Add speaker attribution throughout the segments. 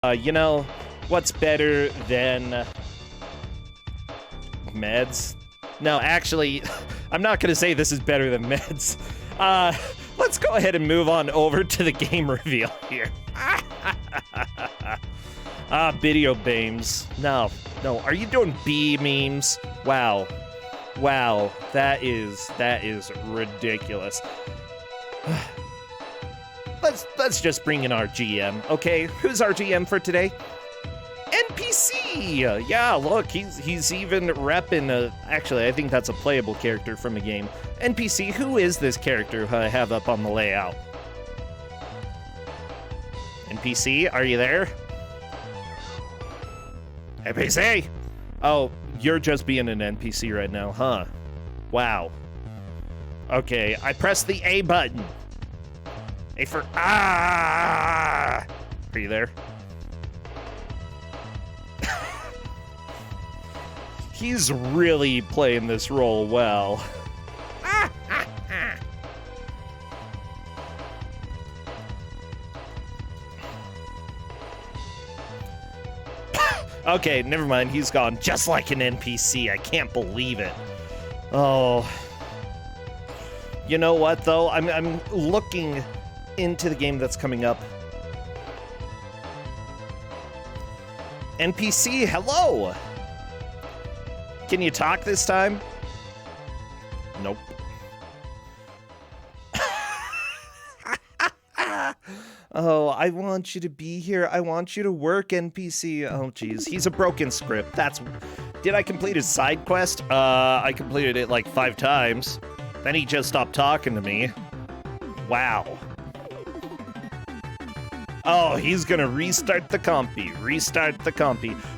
Speaker 1: You know, what's better than meds? No, actually, I'm not going to say this is better than meds. Let's go ahead and move on over to the game reveal here. Video beams. No, are you doing bee memes? Wow, that is ridiculous. Let's just bring in our GM, okay? Who's our GM for today? NPC! Yeah, look, he's even repping actually, I think that's a playable character from a game. NPC, who is this character who I have up on the layout? NPC, are you there? NPC! Oh, you're just being an NPC right now, huh? Wow. Okay, I pressed the A button. A for Are you there? He's really playing this role well. Okay, never mind. He's gone just like an NPC. I can't believe it. Oh. You know what, though? I'm looking into the game that's coming up. NPC, hello! Can you talk this time? Nope. Oh, I want you to be here. I want you to work, NPC. Oh, jeez. He's a broken script. Did I complete his side quest? I completed it like 5 times. Then he just stopped talking to me. Wow. Oh, he's gonna restart the compy.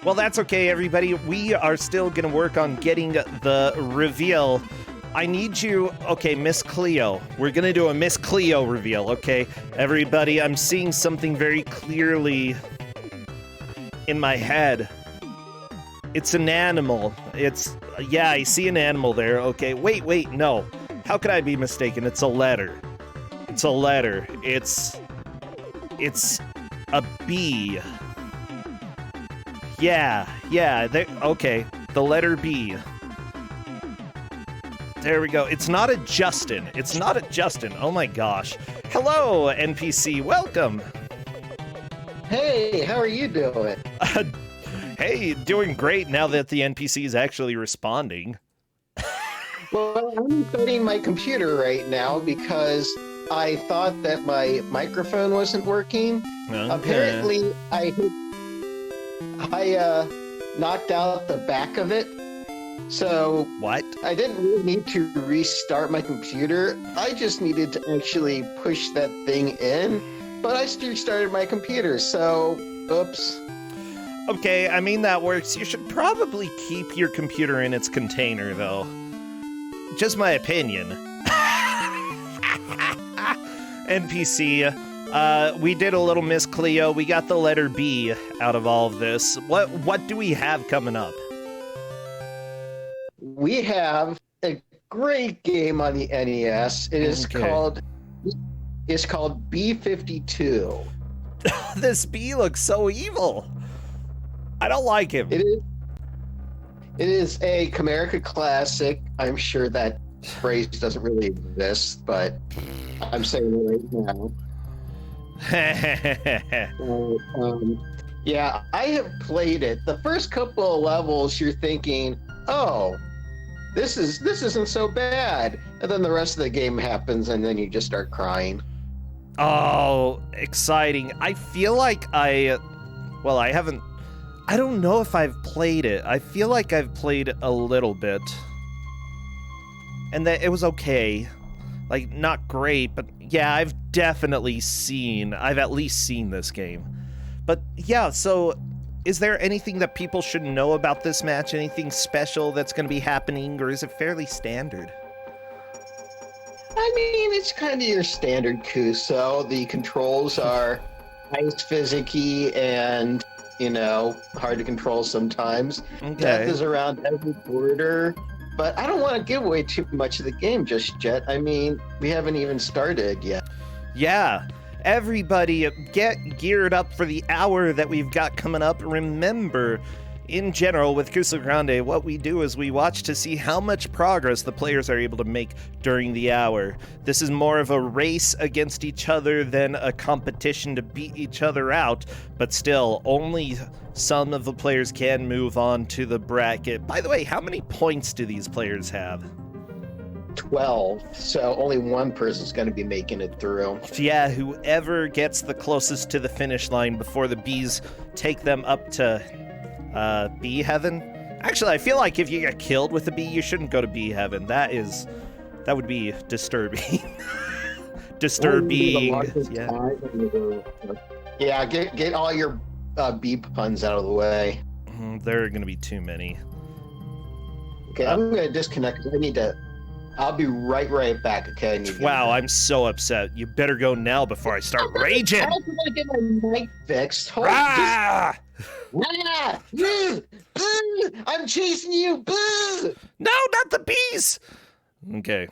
Speaker 1: Well, that's okay, everybody. We are still gonna work on getting the reveal. I need you... Okay, Miss Cleo. We're gonna do a Miss Cleo reveal, okay? Everybody, I'm seeing something very clearly in my head. It's an animal. Yeah, I see an animal there. Okay, wait, no. How could I be mistaken? It's a letter. It's a B. Yeah, okay. The letter B. There we go. It's not a Justin. Oh my gosh. Hello, NPC. Welcome.
Speaker 2: Hey, how are you doing?
Speaker 1: Hey, doing great now that the NPC is actually responding.
Speaker 2: Well, I'm starting my computer right now because I thought that my microphone wasn't working. Okay. Apparently, I knocked out the back of it. So
Speaker 1: what?
Speaker 2: I didn't really need to restart my computer. I just needed to actually push that thing in, but I still started my computer, so oops.
Speaker 1: Okay, I mean, that works. You should probably keep your computer in its container, though. Just my opinion. NPC, we did a little Miss Cleo. We got the letter B out of all of this. What do we have coming up?
Speaker 2: We have a great game on the NES. It is called B-52.
Speaker 1: This B looks so evil. I don't like him.
Speaker 2: It is a Comerica classic. I'm sure that phrase doesn't really exist, but I'm saying it right now. Yeah, I have played it. The first couple of levels, you're thinking, oh, this isn't so bad. And then the rest of the game happens, and then you just start crying.
Speaker 1: Oh, exciting. I feel like I don't know if I've played it. I feel like I've played a little bit. And that it was okay. Like, not great, but yeah, I've at least seen this game. But yeah, so is there anything that people should know about this match? Anything special that's going to be happening, or is it fairly standard?
Speaker 2: I mean, it's kind of your standard Ku5. The controls are ice physicky and, hard to control sometimes.
Speaker 1: Okay.
Speaker 2: Death is around every border. But I don't want to give away too much of the game just yet. I mean, we haven't even started yet.
Speaker 1: Yeah. Everybody, get geared up for the hour that we've got coming up. Remember, in general, with Ku5ogrande, what we do is we watch to see how much progress the players are able to make during the hour. This is more of a race against each other than a competition to beat each other out, but still, only some of the players can move on to the bracket. By the way, how many points do these players have?
Speaker 2: 12, so only one person's going to be making it through.
Speaker 1: Yeah, whoever gets the closest to the finish line before the bees take them up to bee heaven. Actually, I feel like if you get killed with a bee, you shouldn't go to bee heaven. That would be disturbing. Disturbing.
Speaker 2: Yeah, get all your bee puns out of the way.
Speaker 1: There are going to be too many.
Speaker 2: Okay, I'm going to disconnect. I'll be right back, okay?
Speaker 1: Wow, I'm so upset. You better go now before I start raging.
Speaker 2: How can I get my mic fixed? I'm chasing you.
Speaker 1: No, not the bees. Okay.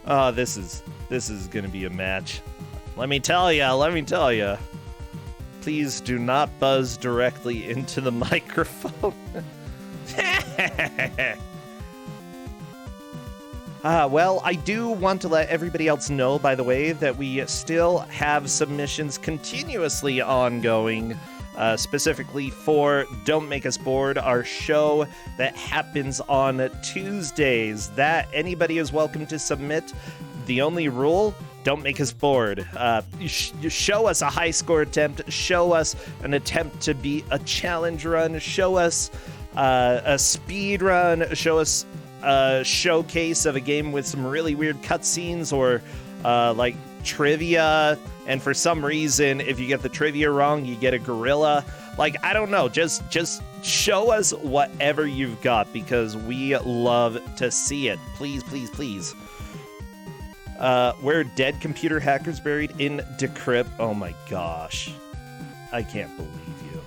Speaker 1: Oh, this is gonna be a match. Let me tell ya. Please do not buzz directly into the microphone. Well, I do want to let everybody else know, by the way, that we still have submissions continuously ongoing, specifically for Don't Make Us Bored, our show that happens on Tuesdays. That anybody is welcome to submit. The only rule, don't make us bored. Show us a high score attempt. Show us an attempt to beat a challenge run. Show us a speed run. Show us a showcase of a game with some really weird cutscenes or like trivia. And for some reason, if you get the trivia wrong, you get a gorilla. Like, I don't know. Just show us whatever you've got because we love to see it. Please, please, please. Where are dead computer hackers buried? In Decrypt. Oh my gosh. I can't believe you.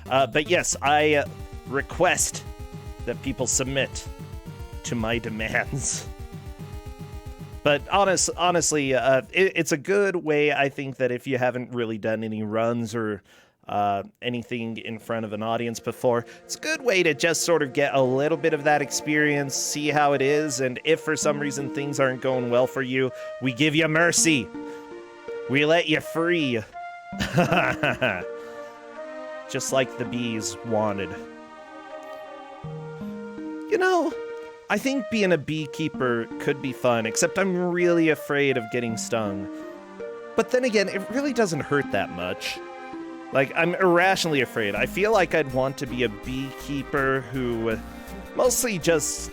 Speaker 1: But yes, I request that people submit to my demands. But honestly, it's a good way, I think, that if you haven't really done any runs or anything in front of an audience before, it's a good way to just sort of get a little bit of that experience, see how it is, and if for some reason things aren't going well for you, we give you mercy. We let you free. Just like the bees wanted. You know, I think being a beekeeper could be fun, except I'm really afraid of getting stung. But then again, it really doesn't hurt that much. Like, I'm irrationally afraid. I feel like I'd want to be a beekeeper who mostly just...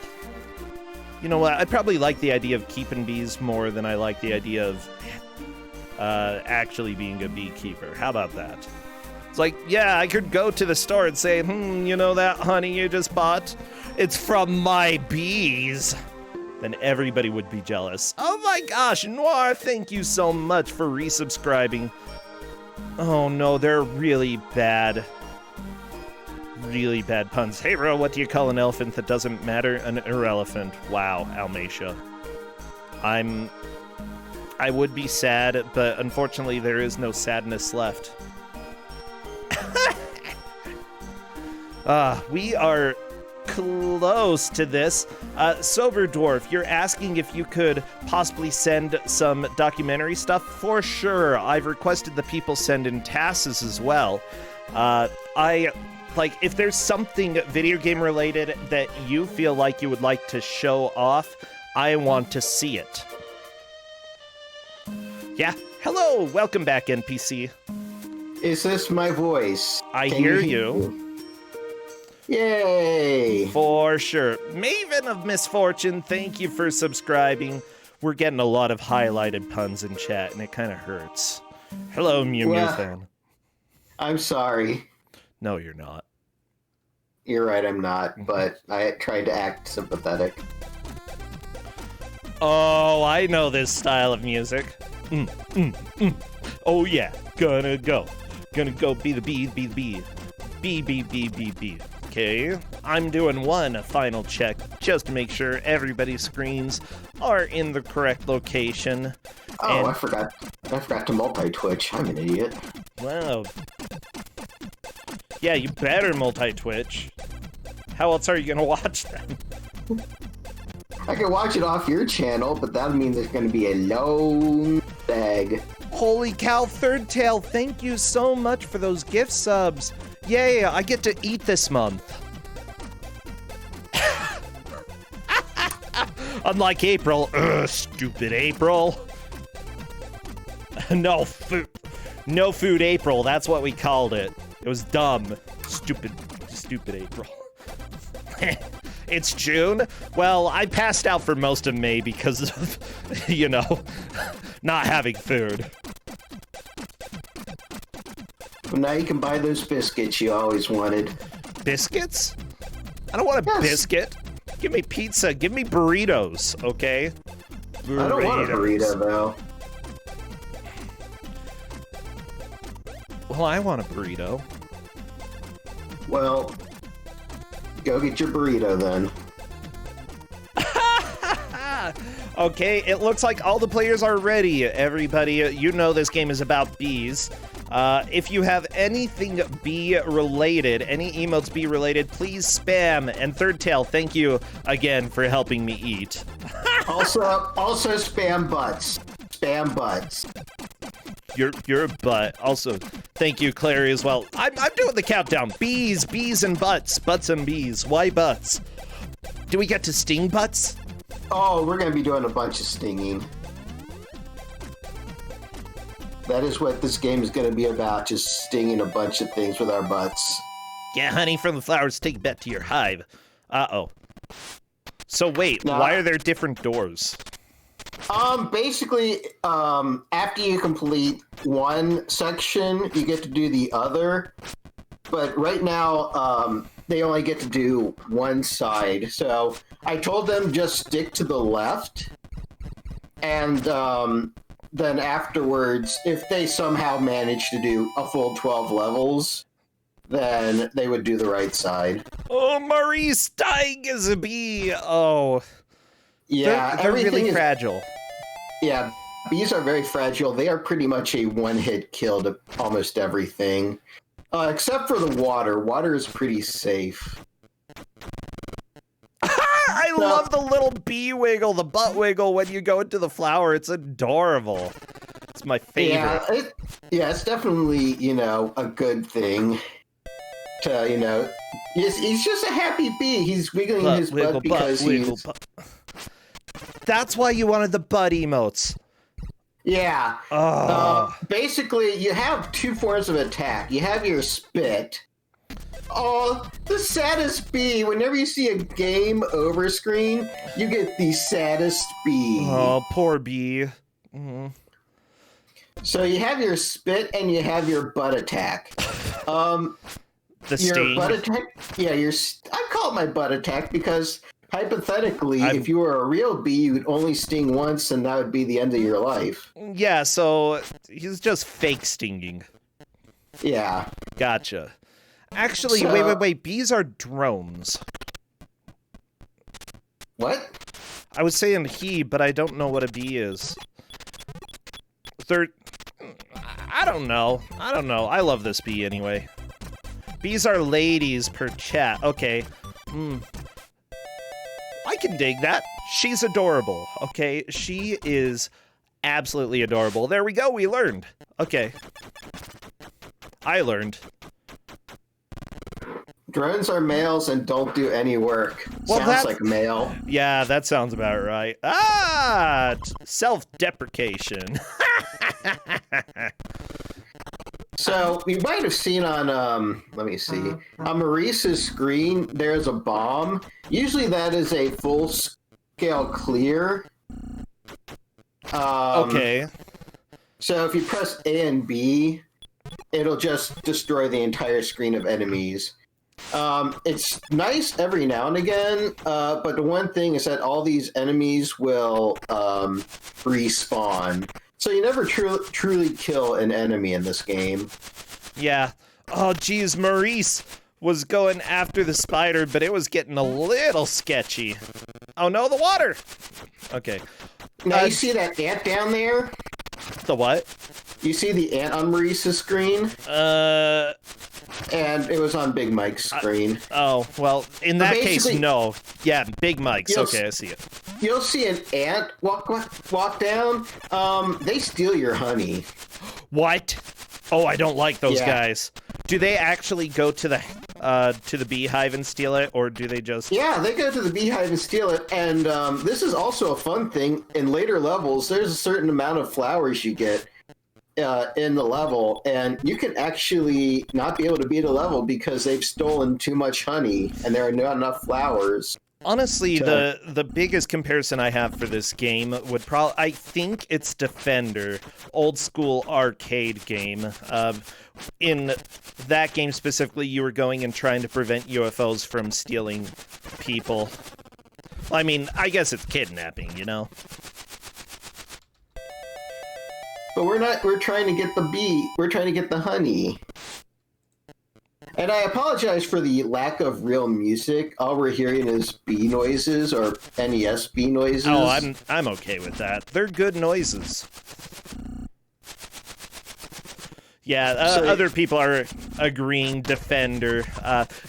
Speaker 1: You know what? I'd probably like the idea of keeping bees more than I like the idea of actually being a beekeeper. How about that? It's like, yeah, I could go to the store and say, you know that honey you just bought? It's from my bees. Then everybody would be jealous. Oh my gosh, Noir, thank you so much for resubscribing. Oh no, they're really bad. Really bad puns. Hey bro, what do you call an elephant that doesn't matter? An irrelevant. Wow, Almatia. I would be sad, but unfortunately there is no sadness left. We are close to this. Sober Dwarf, you're asking if you could possibly send some documentary stuff? For sure. I've requested the people send in tasks as well. If there's something video game related that you feel like you would like to show off, I want to see it. Yeah. Hello. Welcome back, NPC.
Speaker 2: Is this my voice?
Speaker 1: I hear you.
Speaker 2: Yay!
Speaker 1: For sure. Maven of Misfortune, thank you for subscribing. We're getting a lot of highlighted puns in chat, and it kind of hurts. Hello, Mew Mew fan.
Speaker 2: I'm sorry.
Speaker 1: No, you're not.
Speaker 2: You're right, I'm not, but I tried to act sympathetic.
Speaker 1: Oh, I know this style of music. Oh yeah, gonna go be the bee, be the bee. Bee. Okay, I'm doing one final check just to make sure everybody's screens are in the correct location.
Speaker 2: Oh,
Speaker 1: And-
Speaker 2: I forgot to multi-twitch. I'm an idiot.
Speaker 1: Wow. Yeah, you better multi-twitch. How else are you gonna watch them?
Speaker 2: I can watch it off your channel, but that means there's going to be a long lag.
Speaker 1: Holy cow, Third Tail, thank you so much for those gift subs. Yay, I get to eat this month. Unlike April. Ugh, stupid April. No food April, that's what we called it. It was dumb. Stupid April. It's June? Well, I passed out for most of May because of, not having food.
Speaker 2: Well, now you can buy those biscuits you always wanted.
Speaker 1: Biscuits? I don't want a biscuit. Give me pizza. Give me burritos, okay?
Speaker 2: I don't want a burrito, though.
Speaker 1: Well, I want a burrito.
Speaker 2: Well, go get your burrito, then.
Speaker 1: Okay, it looks like all the players are ready, everybody. You know this game is about bees. If you have anything bee-related, any emotes bee-related, please spam. And Third Tail, thank you again for helping me eat.
Speaker 2: also spam butts. Spam butts.
Speaker 1: You're a butt. Also, thank you, Clary, as well. I'm doing the countdown. Bees, and butts. Butts and bees. Why butts? Do we get to sting butts?
Speaker 2: Oh, we're going to be doing a bunch of stinging. That is what this game is going to be about, just stinging a bunch of things with our butts.
Speaker 1: Yeah, honey from the flowers, take back to your hive. Uh-oh. So wait, why are there different doors?
Speaker 2: Basically, after you complete one section, you get to do the other. But right now, they only get to do one side. So I told them just stick to the left. And then afterwards, if they somehow manage to do a full 12 levels, then they would do the right side.
Speaker 1: Oh, Maurice dying as a bee. Oh.
Speaker 2: Yeah,
Speaker 1: they're really fragile.
Speaker 2: Yeah, bees are very fragile. They are pretty much a one-hit kill to almost everything. Except for the water. Water is pretty safe.
Speaker 1: I love the little bee wiggle, the butt wiggle when you go into the flower. It's adorable. It's my favorite.
Speaker 2: Yeah, it's definitely, a good thing to, he's just a happy bee. He's wiggling his butt because he's...
Speaker 1: That's why you wanted the butt emotes.
Speaker 2: Yeah.
Speaker 1: Oh.
Speaker 2: Basically, you have two forms of attack. You have your spit. Oh, the saddest bee. Whenever you see a game over screen, you get the saddest bee.
Speaker 1: Oh, poor bee. Mm-hmm.
Speaker 2: So you have your spit and you have your butt attack.
Speaker 1: The sting.
Speaker 2: Your butt attack. Yeah, I call it my butt attack because hypothetically, if you were a real bee, you'd only sting once, and that would be the end of your life.
Speaker 1: Yeah, so he's just fake stinging.
Speaker 2: Yeah.
Speaker 1: Gotcha. Actually, wait. Bees are drones.
Speaker 2: What?
Speaker 1: I was saying he, but I don't know what a bee is. I don't know. I love this bee anyway. Bees are ladies per chat. Okay. I can dig that. She's adorable. Okay, she is absolutely adorable. There we go. We learned. Okay. I learned.
Speaker 2: Drones are males and don't do any work.
Speaker 1: Well,
Speaker 2: sounds like male.
Speaker 1: Yeah, that sounds about right. Ah! Self-deprecation.
Speaker 2: So, you might have seen on, let me see, on Maurice's screen, there's a bomb. Usually that is a full-scale clear.
Speaker 1: Okay.
Speaker 2: So if you press A and B, it'll just destroy the entire screen of enemies. It's nice every now and again, but the one thing is that all these enemies will respawn. So you never truly kill an enemy in this game.
Speaker 1: Yeah. Oh, geez, Maurice was going after the spider, but it was getting a little sketchy. Oh no, the water! Okay.
Speaker 2: Now, you see that ant down there?
Speaker 1: The what?
Speaker 2: You see the ant on Maurice's screen? And it was on Big Mike's screen.
Speaker 1: Oh, well, in that case, no. Yeah, Big Mike's. Okay, I see it.
Speaker 2: You'll see an ant walk down. They steal your honey.
Speaker 1: What? Oh, I don't like those guys. Do they actually go to the beehive and steal it, or do they just...
Speaker 2: Yeah, they go to the beehive and steal it, and this is also a fun thing. In later levels, there's a certain amount of flowers you get in the level, and you can actually not be able to beat a level because they've stolen too much honey, and there are not enough flowers.
Speaker 1: Honestly, the biggest comparison I have for this game would probably... I think it's Defender, old school arcade game. In that game specifically, you were going and trying to prevent UFOs from stealing people. I mean, I guess it's kidnapping, you know?
Speaker 2: But we're trying to get the bee, we're trying to get the honey. And I apologize for the lack of real music. All we're hearing is bee noises, or NES bee noises.
Speaker 1: Oh, I'm okay with that. They're good noises. Yeah, other people are agreeing Defender.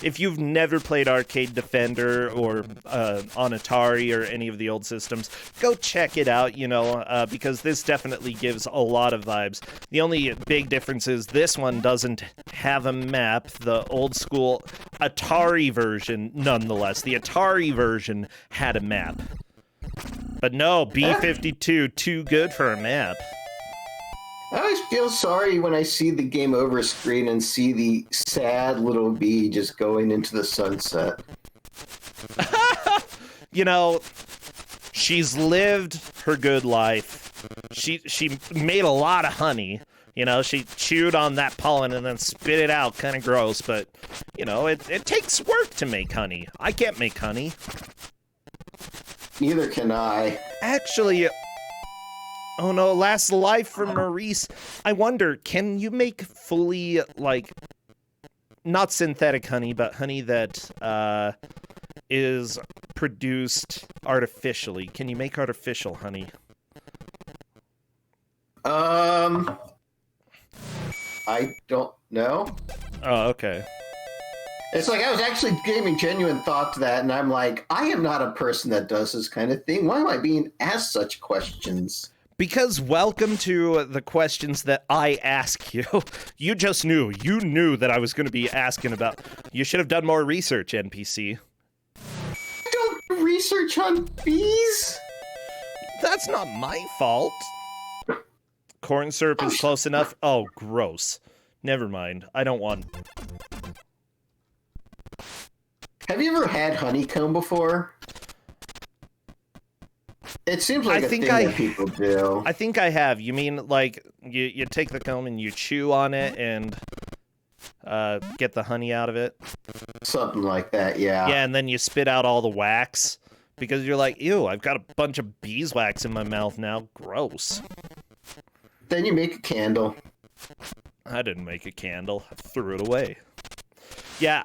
Speaker 1: If you've never played Arcade Defender or on Atari or any of the old systems, go check it out, you know, because this definitely gives a lot of vibes. The only big difference is this one doesn't have a map. The old school Atari version, nonetheless, the Atari version had a map. But no, B-52, too good for a map.
Speaker 2: I always feel sorry when I see the game over screen and see the sad little bee just going into the sunset.
Speaker 1: You know, she's lived her good life. She made a lot of honey. You know, she chewed on that pollen and then spit it out. Kind of gross, but, you know, it takes work to make honey. I can't make honey.
Speaker 2: Neither can I.
Speaker 1: Actually... Oh no, last life for Maurice. I wonder, can you make fully, like, not synthetic honey, but honey that is produced artificially? Can you make artificial honey?
Speaker 2: I don't know.
Speaker 1: Oh, okay.
Speaker 2: It's like I was actually giving genuine thought to that, and I'm like, I am not a person that does this kind of thing. Why am I being asked such questions?
Speaker 1: Because welcome to the questions that I ask you. You just knew. You knew that I was going to be asking about... You should have done more research, NPC.
Speaker 2: I don't do research on bees.
Speaker 1: That's not my fault. Corn syrup is close enough. Oh, gross. Never mind. I don't want...
Speaker 2: Have you ever had honeycomb before? It seems like a thing that people do.
Speaker 1: I think I have. You mean, like, you take the comb and you chew on it and get the honey out of it?
Speaker 2: Something like that, yeah.
Speaker 1: Yeah, and then you spit out all the wax because you're like, ew, I've got a bunch of beeswax in my mouth now. Gross.
Speaker 2: Then you make a candle.
Speaker 1: I didn't make a candle. I threw it away. Yeah.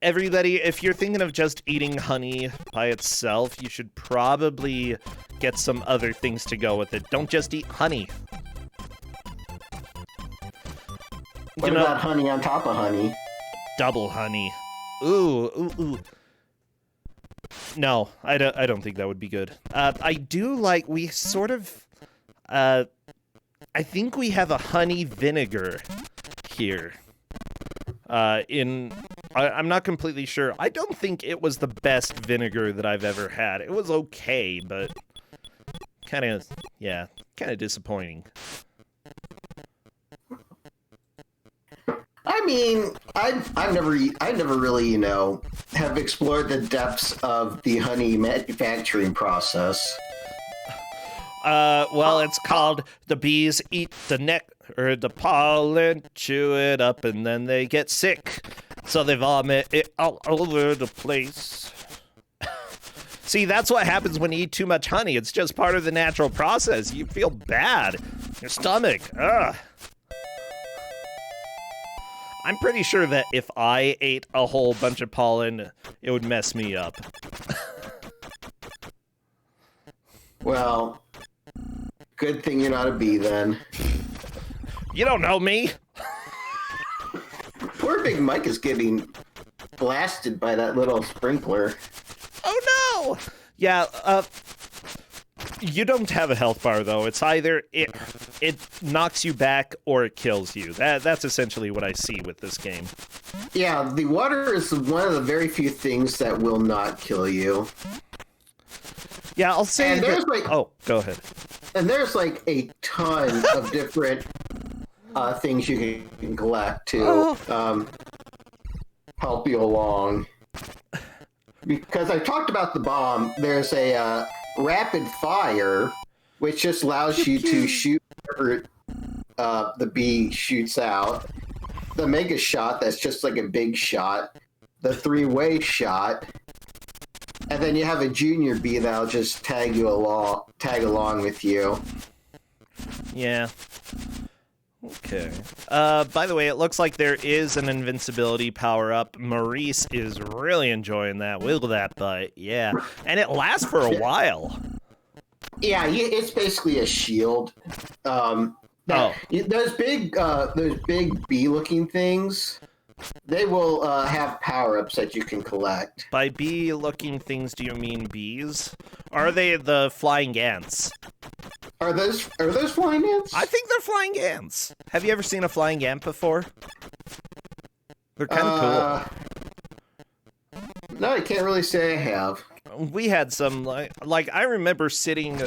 Speaker 1: Everybody, if you're thinking of just eating honey by itself, you should probably get some other things to go with it. Don't just eat honey.
Speaker 2: What about honey on top of honey?
Speaker 1: Double honey. Ooh. No, I don't think that would be good. I do like, we sort of, I think we have a honey vinegar here. I'm not completely sure. I don't think it was the best vinegar that I've ever had. It was okay, but kind of disappointing.
Speaker 2: I mean, I've never really, you know, have explored the depths of the honey manufacturing process.
Speaker 1: Well, it's called the bees eat the nectar, the pollen, chew it up, and then they get sick. So they vomit it all over the place. See, that's what happens when you eat too much honey. It's just part of the natural process. You feel bad. Your stomach. Ugh. I'm pretty sure that if I ate a whole bunch of pollen, it would mess me up.
Speaker 2: Well, good thing you're not a bee then.
Speaker 1: You don't know me.
Speaker 2: Poor Big Mike is getting blasted by that little sprinkler.
Speaker 1: Oh no! Yeah, you don't have a health bar though. It's either it knocks you back or it kills you. That's essentially what I see with this game.
Speaker 2: Yeah, the water is one of the very few things that will not kill you.
Speaker 1: Yeah, I'll say
Speaker 2: and there's like,
Speaker 1: oh, go ahead.
Speaker 2: And there's like a ton of different things you can collect to help you along. Because I talked about the bomb, there's a rapid fire, which just allows you to shoot whatever the bee shoots out. The mega shot, that's just like a big shot. The three-way shot. And then you have a junior bee that'll just tag along with you.
Speaker 1: Yeah. Okay. By the way, it looks like there is an invincibility power-up. Maurice is really enjoying that. Wiggle that butt. Yeah. And it lasts for a while.
Speaker 2: Yeah, it's basically a shield. Those big bee-looking things, they will have power-ups that you can collect.
Speaker 1: By bee-looking things, do you mean bees? Are they the flying ants?
Speaker 2: Are those flying ants?
Speaker 1: I think they're flying ants. Have you ever seen a flying ant before? They're kind of cool.
Speaker 2: No, I can't really say I have.
Speaker 1: We had some, like I remember sitting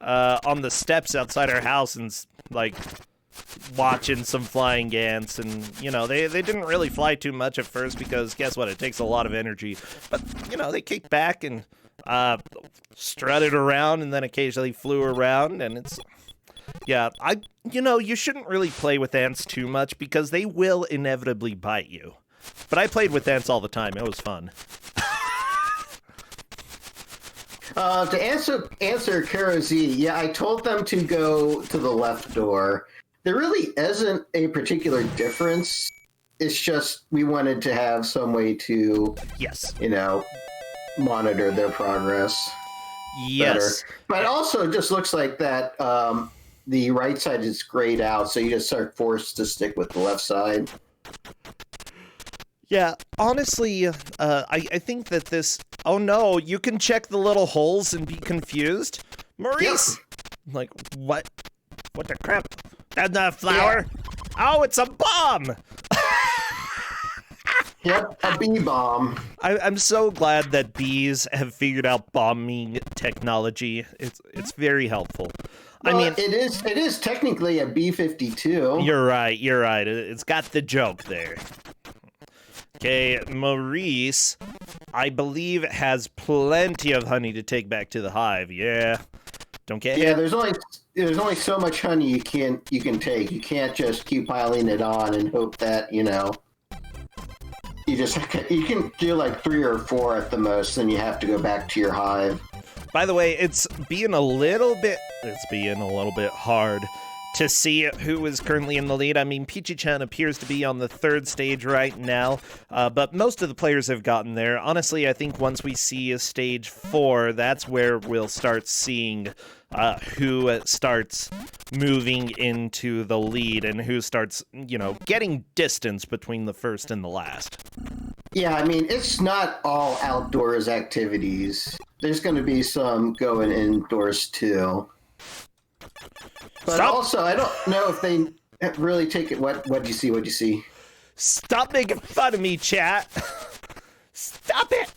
Speaker 1: on the steps outside our house and, like, watching some flying ants, and, you know, they didn't really fly too much at first because, guess what, it takes a lot of energy. But, you know, they kicked back and strutted around and then occasionally flew around, and it's... Yeah, you shouldn't really play with ants too much because they will inevitably bite you. But I played with ants all the time. It was fun.
Speaker 2: To answer Kara Z, yeah, I told them to go to the left door. There really isn't a particular difference. It's just we wanted to have some way to,
Speaker 1: yes,
Speaker 2: monitor their progress.
Speaker 1: Yes.
Speaker 2: Better. But also it just looks like that the right side is grayed out, so you just are forced to stick with the left side.
Speaker 1: Yeah, honestly, I think that this... Oh no, you can check the little holes and be confused? Maurice! Yep. Like, what? What the crap? That's not a flower? Yeah. Oh, it's a bomb!
Speaker 2: Yep, a bee bomb.
Speaker 1: I'm so glad that bees have figured out bombing technology. It's very helpful.
Speaker 2: Well,
Speaker 1: I mean,
Speaker 2: it is technically a B-52.
Speaker 1: You're right. It's got the joke there. Okay, Maurice, I believe, has plenty of honey to take back to the hive. Yeah, don't get
Speaker 2: Yeah, there's only so much honey you can take. You can't just keep piling it on and hope that you can do like 3 or 4 at the most, then you have to go back to your hive.
Speaker 1: By the way, it's being a little bit hard to see who is currently in the lead. I mean, Peachy-chan appears to be on the 3rd stage right now, but most of the players have gotten there. Honestly, I think once we see a stage 4, that's where we'll start seeing who starts moving into the lead and who starts, getting distance between the first and the last.
Speaker 2: Yeah, I mean, it's not all outdoors activities. There's going to be some going indoors, too. But also, I don't know if they really take it. What'd you see? What'd you see?
Speaker 1: Stop making fun of me, chat. Stop it.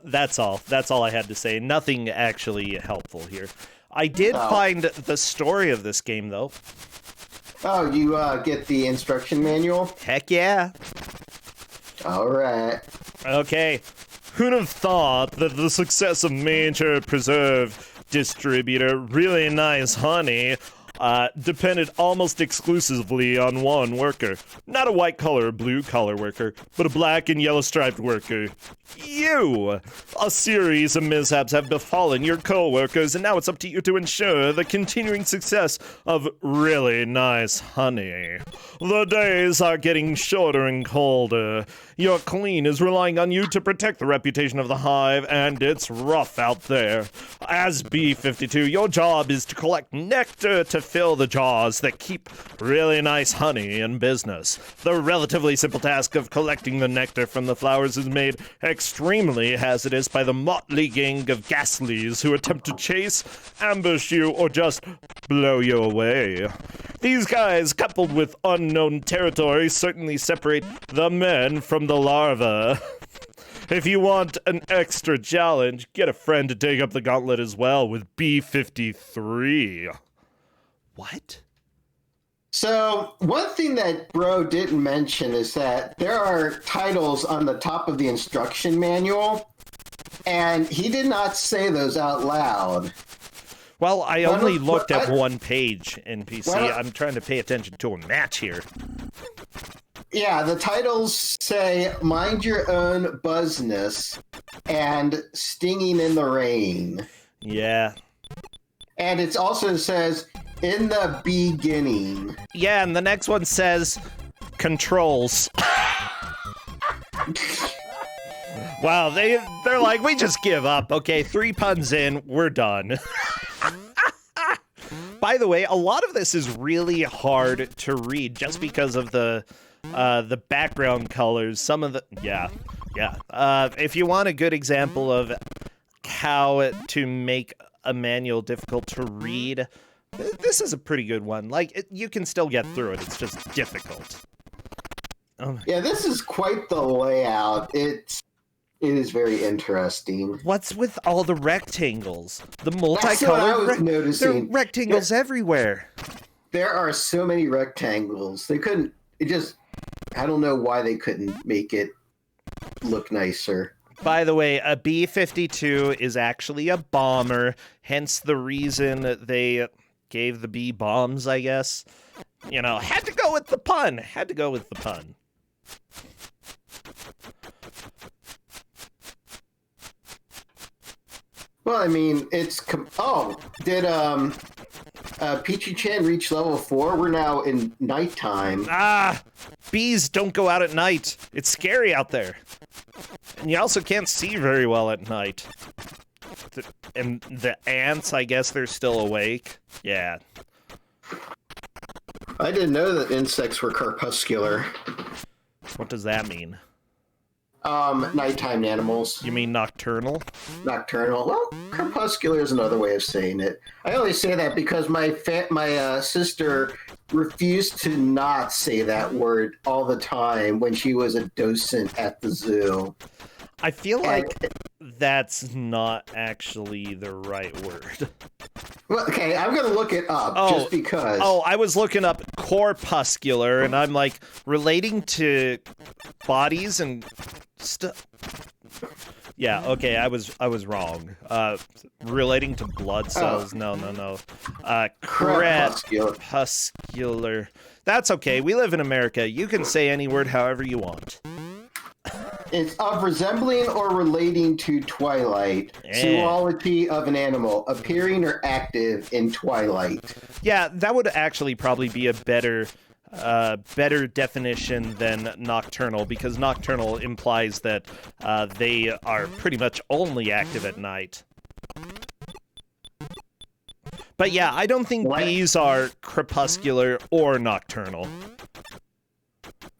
Speaker 1: That's all. That's all I had to say. Nothing actually helpful here. I did find the story of this game, though.
Speaker 2: Oh, you get the instruction manual?
Speaker 1: Heck yeah.
Speaker 2: All right.
Speaker 1: Okay. Who'd have thought that the success of Major Preserve Distributor, really nice honey, depended almost exclusively on one worker. Not a white-collar or blue-collar worker, but a black and yellow-striped worker. You! A series of mishaps have befallen your co-workers, and now it's up to you to ensure the continuing success of really nice honey. The days are getting shorter and colder. Your queen is relying on you to protect the reputation of the hive, and it's rough out there. As B-52, your job is to collect nectar to fill the jars that keep really nice honey in business. The relatively simple task of collecting the nectar from the flowers is made extremely hazardous by the motley gang of ghastlies who attempt to chase, ambush you, or just blow you away. These guys, coupled with unknown territory, certainly separate the men from the larvae. If you want an extra challenge, get a friend to take up the gauntlet as well with B-53. What?
Speaker 2: So, one thing that Bro didn't mention is that there are titles on the top of the instruction manual, and he did not say those out loud.
Speaker 1: Well, I only looked at one page in PC. I'm trying to pay attention to a match here.
Speaker 2: Yeah, the titles say Mind Your Own Business and Stinging in the Rain.
Speaker 1: Yeah.
Speaker 2: And it also says In the Beginning.
Speaker 1: Yeah, and the next one says Controls. Wow, they're like, we just give up. Okay, 3 puns in, we're done. By the way, a lot of this is really hard to read just because of the background colors. Some of the yeah. If you want a good example of how to make a manual difficult to read, this is a pretty good one. Like, you can still get through it. It's just difficult.
Speaker 2: Yeah, this is quite the layout. It is very interesting.
Speaker 1: What's with all the rectangles? The multicolored
Speaker 2: I was noticing.
Speaker 1: There are rectangles everywhere.
Speaker 2: There are so many rectangles. They couldn't. I don't know why they couldn't make it look nicer.
Speaker 1: By the way, a B-52 is actually a bomber, hence the reason that they gave the B bombs, I guess. You know, had to go with the pun.
Speaker 2: Well, I mean, did Peachy-chan reach level 4? We're now in nighttime.
Speaker 1: Bees don't go out at night. It's scary out there. And you also can't see very well at night. And the ants, I guess they're still awake. Yeah.
Speaker 2: I didn't know that insects were crepuscular.
Speaker 1: What does that mean?
Speaker 2: Nighttime animals.
Speaker 1: You mean nocturnal?
Speaker 2: Nocturnal. Well, crepuscular is another way of saying it. I only say that because my sister refused to not say that word all the time when she was a docent at the zoo.
Speaker 1: I feel like that's not actually the right word.
Speaker 2: Well, okay, I'm going to look it up just because.
Speaker 1: Oh, I was looking up corpuscular, and I'm like, relating to bodies and stuff. Yeah, okay, I was wrong. Relating to blood cells. No. Crepuscular. That's okay. We live in America. You can say any word however you want.
Speaker 2: It's of resembling or relating to twilight. Zoology of an animal, appearing or active in twilight.
Speaker 1: Yeah, that would actually probably be a better definition than nocturnal, because nocturnal implies that they are pretty much only active at night. But yeah, I don't think bees are crepuscular or nocturnal.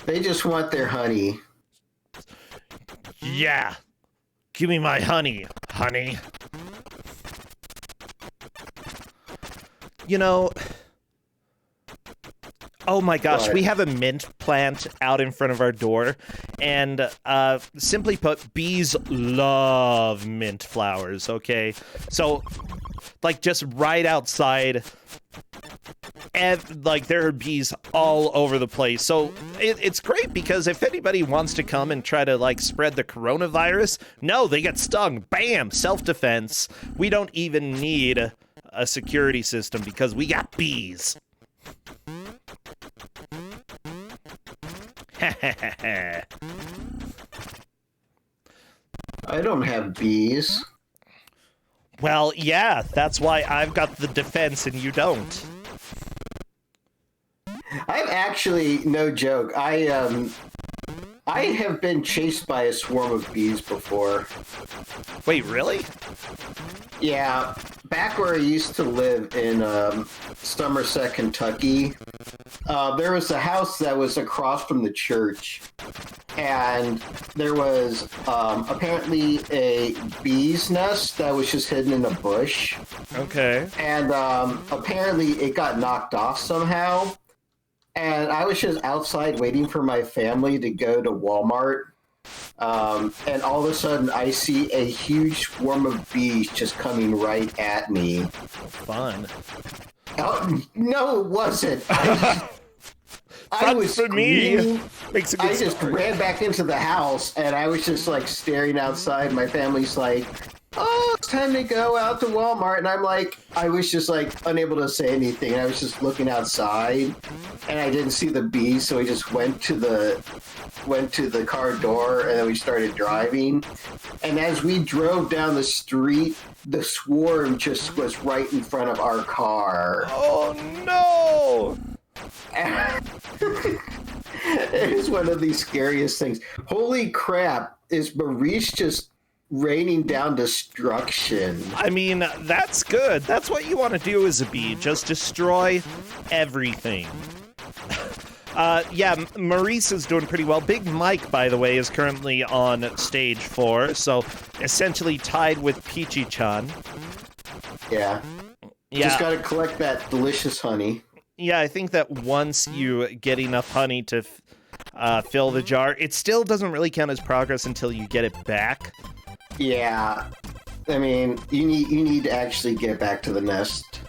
Speaker 2: They just want their honey.
Speaker 1: Yeah. Give me my honey, honey. You know, oh my gosh, we have a mint plant out in front of our door, and simply put, bees love mint flowers, okay? So, like, just right outside, and like, there are bees all over the place. So it's great, because if anybody wants to come and try to like spread the coronavirus, no, they get stung. Bam, self-defense. We don't even need a security system because we got bees.
Speaker 2: I don't have bees.
Speaker 1: Well, yeah, that's why I've got the defense and you don't.
Speaker 2: I'm actually, no joke, I have been chased by a swarm of bees before.
Speaker 1: Wait, really?
Speaker 2: Yeah, back where I used to live in Somerset, Kentucky, there was a house that was across from the church, and there was apparently a bee's nest that was just hidden in a bush.
Speaker 1: Okay.
Speaker 2: And apparently it got knocked off somehow. And I was just outside waiting for my family to go to Walmart. And all of a sudden, I see a huge swarm of bees just coming right at me.
Speaker 1: Fun.
Speaker 2: Oh, no, it wasn't.
Speaker 1: Fun
Speaker 2: was
Speaker 1: for me.
Speaker 2: screaming.
Speaker 1: Makes a good
Speaker 2: I just
Speaker 1: story.
Speaker 2: ran back into the house, and I was just like staring outside. My family's like, "Oh, it's time to go out to Walmart," and I'm like, I was just like unable to say anything. I was just looking outside, and I didn't see the bees, so we just went to the car door, and then we started driving. And as we drove down the street, the swarm just was right in front of our car.
Speaker 1: Oh, no!
Speaker 2: It is one of the scariest things. Holy crap, is Maurice just raining down destruction?
Speaker 1: I mean, that's good. That's what you want to do as a bee. Just destroy everything. Yeah, Maurice is doing pretty well. Big Mike, by the way, is currently on stage 4, so essentially tied with Peachy-chan.
Speaker 2: Yeah.
Speaker 1: Yeah.
Speaker 2: Just gotta collect that delicious honey.
Speaker 1: Yeah, I think that once you get enough honey to fill the jar, it still doesn't really count as progress until you get it back.
Speaker 2: Yeah. I mean, you need to actually get back to the nest.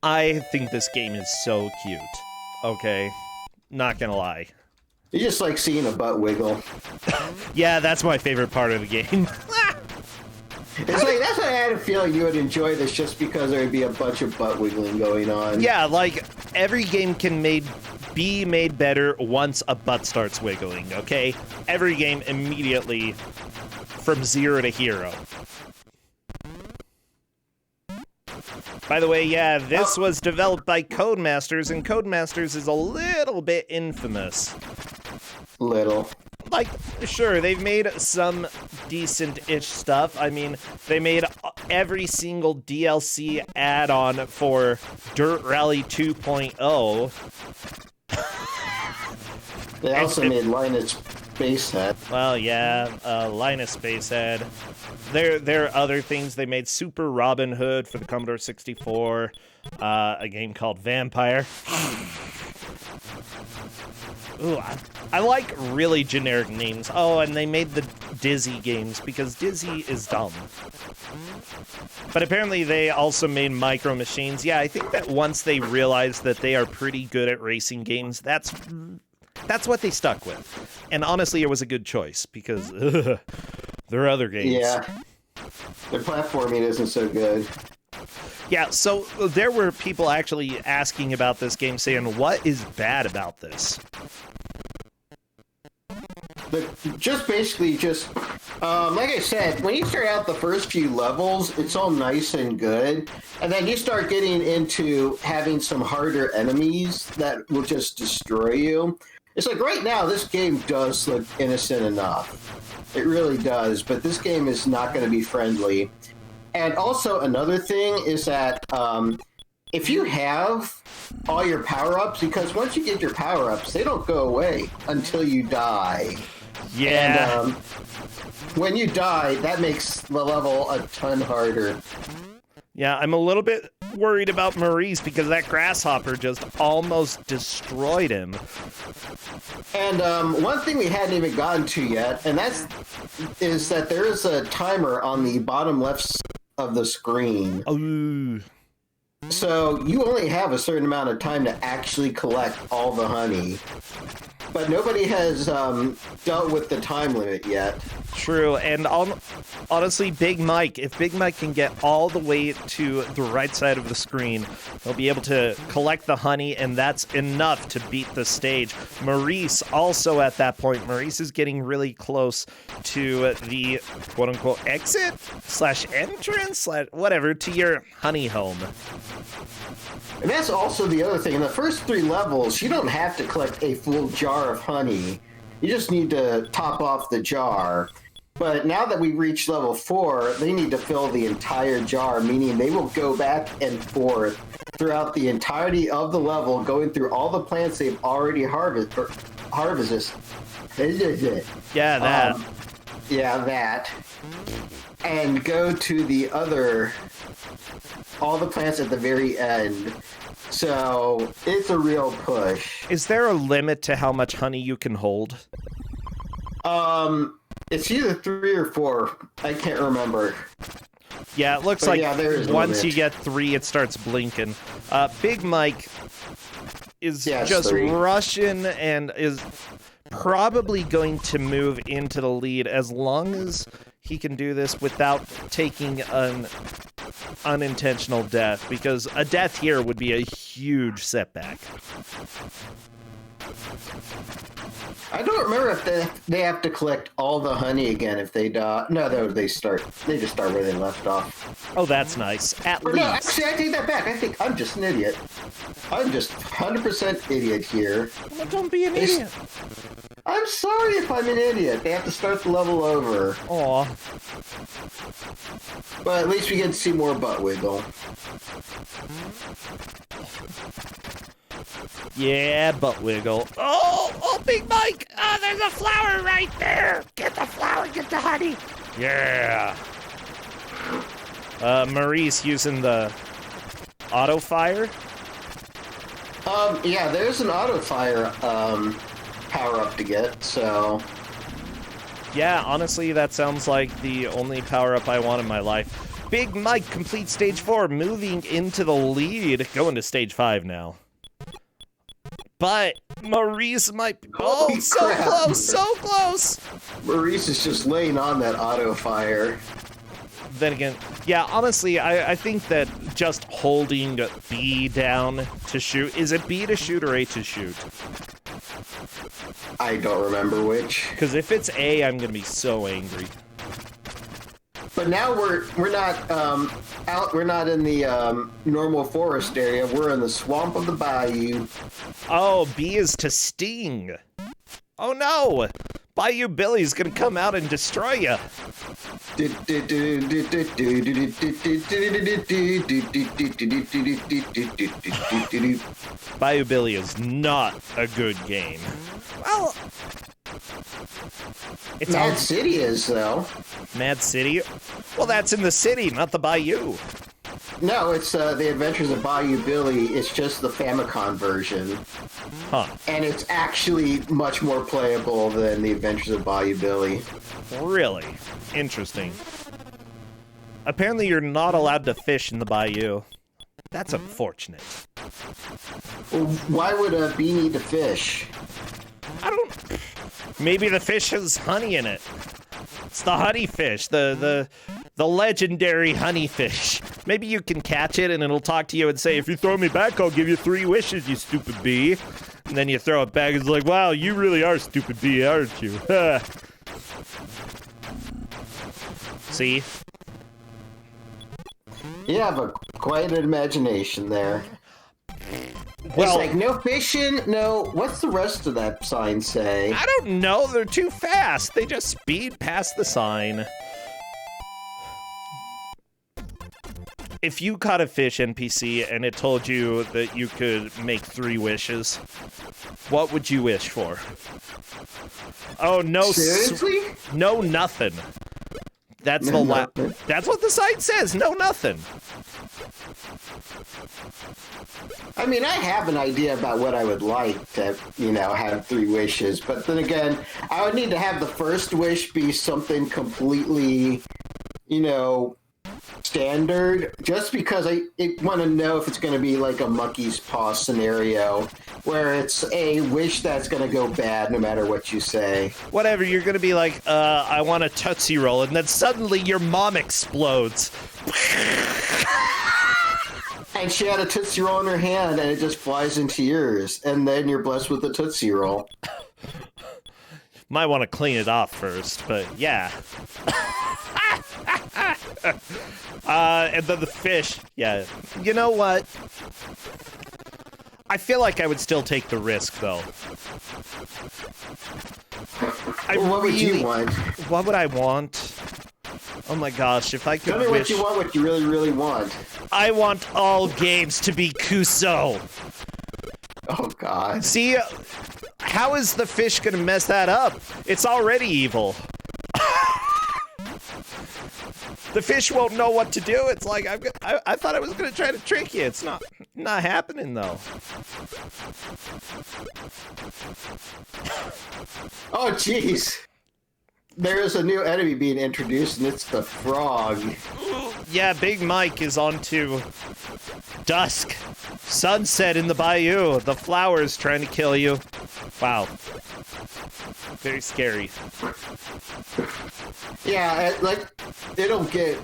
Speaker 1: I think this game is so cute. Okay, not gonna lie.
Speaker 2: You just like seeing a butt wiggle.
Speaker 1: Yeah, that's my favorite part of the game.
Speaker 2: It's like, that's what I had a feeling you would enjoy this, just because there would be a bunch of butt wiggling going on.
Speaker 1: Yeah, like, every game can be made better once a butt starts wiggling, okay? Every game immediately from 0 to hero. By the way, yeah, this was developed by Codemasters, and Codemasters is a little bit infamous.
Speaker 2: Little.
Speaker 1: Like, sure, they've made some decent-ish stuff. I mean, they made every single DLC add-on for Dirt Rally 2.0.
Speaker 2: They also made Linus Spacehead.
Speaker 1: Well, yeah, Linus Spacehead. There are other things. They made Super Robin Hood for the Commodore 64, a game called Vampire. Ooh, I like really generic names. Oh, and they made the Dizzy games because Dizzy is dumb. But apparently they also made Micro Machines. Yeah, I think that once they realized that they are pretty good at racing games, that's what they stuck with. And honestly, it was a good choice because there are other games.
Speaker 2: Yeah. Their platforming isn't so good.
Speaker 1: Yeah, so there were people actually asking about this game, saying, what is bad about this?
Speaker 2: But just basically, like I said, when you start out the first few levels, it's all nice and good. And then you start getting into having some harder enemies that will just destroy you. It's like right now, this game does look innocent enough. It really does, but this game is not going to be friendly. And also another thing is that if you have all your power-ups, because once you get your power-ups, they don't go away until you die.
Speaker 1: Yeah.
Speaker 2: And when you die, that makes the level a ton harder.
Speaker 1: Yeah, I'm a little bit worried about Maurice because that grasshopper just almost destroyed him.
Speaker 2: And one thing we hadn't even gotten to yet, and is that there is a timer on the bottom left of the screen.
Speaker 1: Ooh.
Speaker 2: So you only have a certain amount of time to actually collect all the honey. But nobody has dealt with the time limit yet.
Speaker 1: True, and honestly, Big Mike, if Big Mike can get all the way to the right side of the screen, he'll be able to collect the honey, and that's enough to beat the stage. Maurice also at that point. Maurice is getting really close to the quote-unquote exit / entrance / whatever to your honey home.
Speaker 2: And that's also the other thing. In the first 3 levels, you don't have to collect a full jar of honey. You just need to top off the jar. But now that we've reached level 4, they need to fill the entire jar, meaning they will go back and forth throughout the entirety of the level, going through all the plants they've already harvested.
Speaker 1: Yeah, that.
Speaker 2: That. And go to all the plants at the very end. So it's a real push.
Speaker 1: Is there a limit to how much honey you can hold?
Speaker 2: It's either 3 or 4. I can't remember.
Speaker 1: Yeah, it looks like once you get 3, it starts blinking. Big Mike is just
Speaker 2: 3.
Speaker 1: rushing and is probably going to move into the lead as long as he can do this without taking an unintentional death, because a death here would be a huge setback.
Speaker 2: I don't remember if they have to collect all the honey again if they die. No, they just start where they left off.
Speaker 1: Oh, that's nice. At least.
Speaker 2: No, actually, I take that back. I think I'm just an idiot. I'm just 100% idiot here.
Speaker 1: Well, don't be an idiot.
Speaker 2: I'm sorry if I'm an idiot. They have to start the level over.
Speaker 1: Aw.
Speaker 2: But at least we get to see more butt wiggle.
Speaker 1: Yeah, butt wiggle. Oh, Big Mike! Oh, there's a flower right there! Get the flower, get the honey! Yeah! Maurice using the auto fire?
Speaker 2: Yeah, there's an auto fire, power-up to get, so...
Speaker 1: Yeah, honestly, that sounds like the only power-up I want in my life. Big Mike completes stage 4, moving into the lead. Going to stage 5 now. But Maurice might be... Oh, so close, so close!
Speaker 2: Maurice is just laying on that auto fire.
Speaker 1: Then again, yeah, honestly, I think that just holding B down to shoot... Is it B to shoot or A to shoot?
Speaker 2: I don't remember which.
Speaker 1: Because if it's A, I'm gonna be so angry.
Speaker 2: But now we're not we're not in the normal forest area. We're in the swamp of the bayou.
Speaker 1: Oh, B is to sting. Oh no! Bayou Billy's gonna come out and destroy you. Bayou Billy is not a good game. Well, it's
Speaker 2: Mad City is, though.
Speaker 1: Mad City? Well, that's in the city, not the bayou.
Speaker 2: No, it's The Adventures of Bayou Billy. It's just the Famicom version.
Speaker 1: Huh.
Speaker 2: And it's actually much more playable than The Adventures of Bayou Billy.
Speaker 1: Really? Interesting. Apparently you're not allowed to fish in the bayou. That's unfortunate.
Speaker 2: Well, why would a bee need to fish?
Speaker 1: I don't... Maybe the fish has honey in it. It's the honey fish, the legendary honey fish. Maybe you can catch it and it'll talk to you and say, if you throw me back, I'll give you 3 wishes, you stupid bee. And then you throw it back and it's like, wow, you really are stupid bee, aren't you? See?
Speaker 2: You have quite an imagination there.
Speaker 1: Well,
Speaker 2: it's like, no fishing, no... What's the rest of that sign say?
Speaker 1: I don't know. They're too fast. They just speed past the sign. If you caught a fish NPC and it told you that you could make 3 wishes, what would you wish for? Oh, no.
Speaker 2: Seriously?
Speaker 1: No, nothing. That's that's what the sign says. No, nothing.
Speaker 2: I mean, I have an idea about what I would like to, have 3 wishes. But then again, I would need to have the first wish be something completely, standard. Just because I want to know if it's going to be like a monkey's paw scenario. where it's a wish that's going to go bad no matter what you say.
Speaker 1: Whatever, you're gonna be like, I want a Tootsie Roll, and then suddenly your mom explodes.
Speaker 2: And she had a Tootsie Roll in her hand, and it just flies into yours, and then you're blessed with a Tootsie Roll.
Speaker 1: Might want to clean it off first, but yeah. And then the fish. Yeah. You know what? I feel like I would still take the risk, though.
Speaker 2: What would you want?
Speaker 1: What would I want? Oh my gosh, if I could
Speaker 2: Tell me
Speaker 1: wish...
Speaker 2: what you really, really want.
Speaker 1: I want all games to be Ku5ogrande.
Speaker 2: Oh, God.
Speaker 1: See, how is the fish gonna mess that up? It's already evil. The fish won't know what to do. It's like, I thought I was gonna try to trick you. It's not happening, though.
Speaker 2: Oh, jeez. There is a new enemy being introduced, and it's the frog.
Speaker 1: Yeah, Big Mike is on to dusk. Sunset in the bayou. The flowers trying to kill you. Wow. Very scary.
Speaker 2: Yeah, it'll get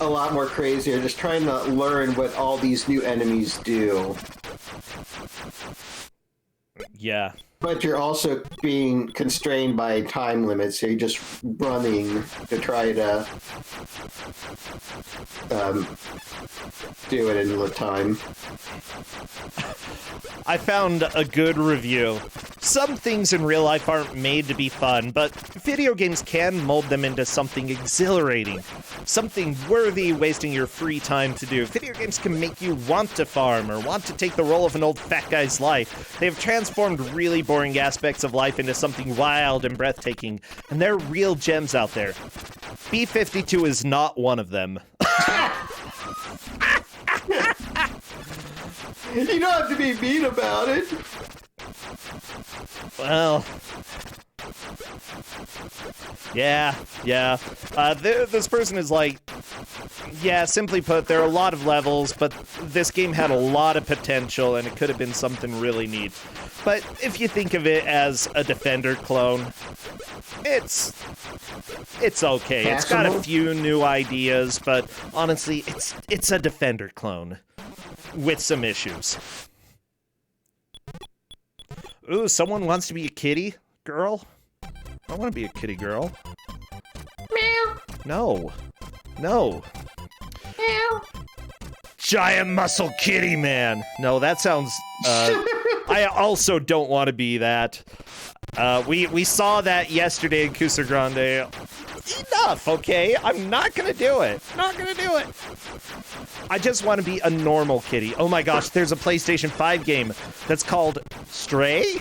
Speaker 2: a lot more crazier just trying to learn what all these new enemies do.
Speaker 1: Yeah.
Speaker 2: But you're also being constrained by time limits, so you're just running to try to do it in the time.
Speaker 1: I found a good review. Some things in real life aren't made to be fun, but video games can mold them into something exhilarating, something worthy wasting your free time to do. Video games can make you want to farm or want to take the role of an old fat guy's life. They have transformed really boring aspects of life into something wild and breathtaking, and there are real gems out there. B-52 is not one of them.
Speaker 2: You don't have to be mean about it.
Speaker 1: Well, yeah. This person is like, yeah, simply put, there are a lot of levels, but this game had a lot of potential, and it could have been something really neat. But if you think of it as a Defender clone, it's okay. It's got a few new ideas, but honestly, it's a Defender clone with some issues. Ooh, someone wants to be a kitty girl? I want to be a kitty girl.
Speaker 2: Meow.
Speaker 1: No.
Speaker 2: Meow.
Speaker 1: Giant muscle kitty man. No, that sounds... I also don't want to be that. We saw that yesterday in Ku5ogrande. Enough, okay? I'm not gonna do it. Not gonna do it. I just want to be a normal kitty. Oh my gosh, there's a PlayStation 5 game that's called Stray?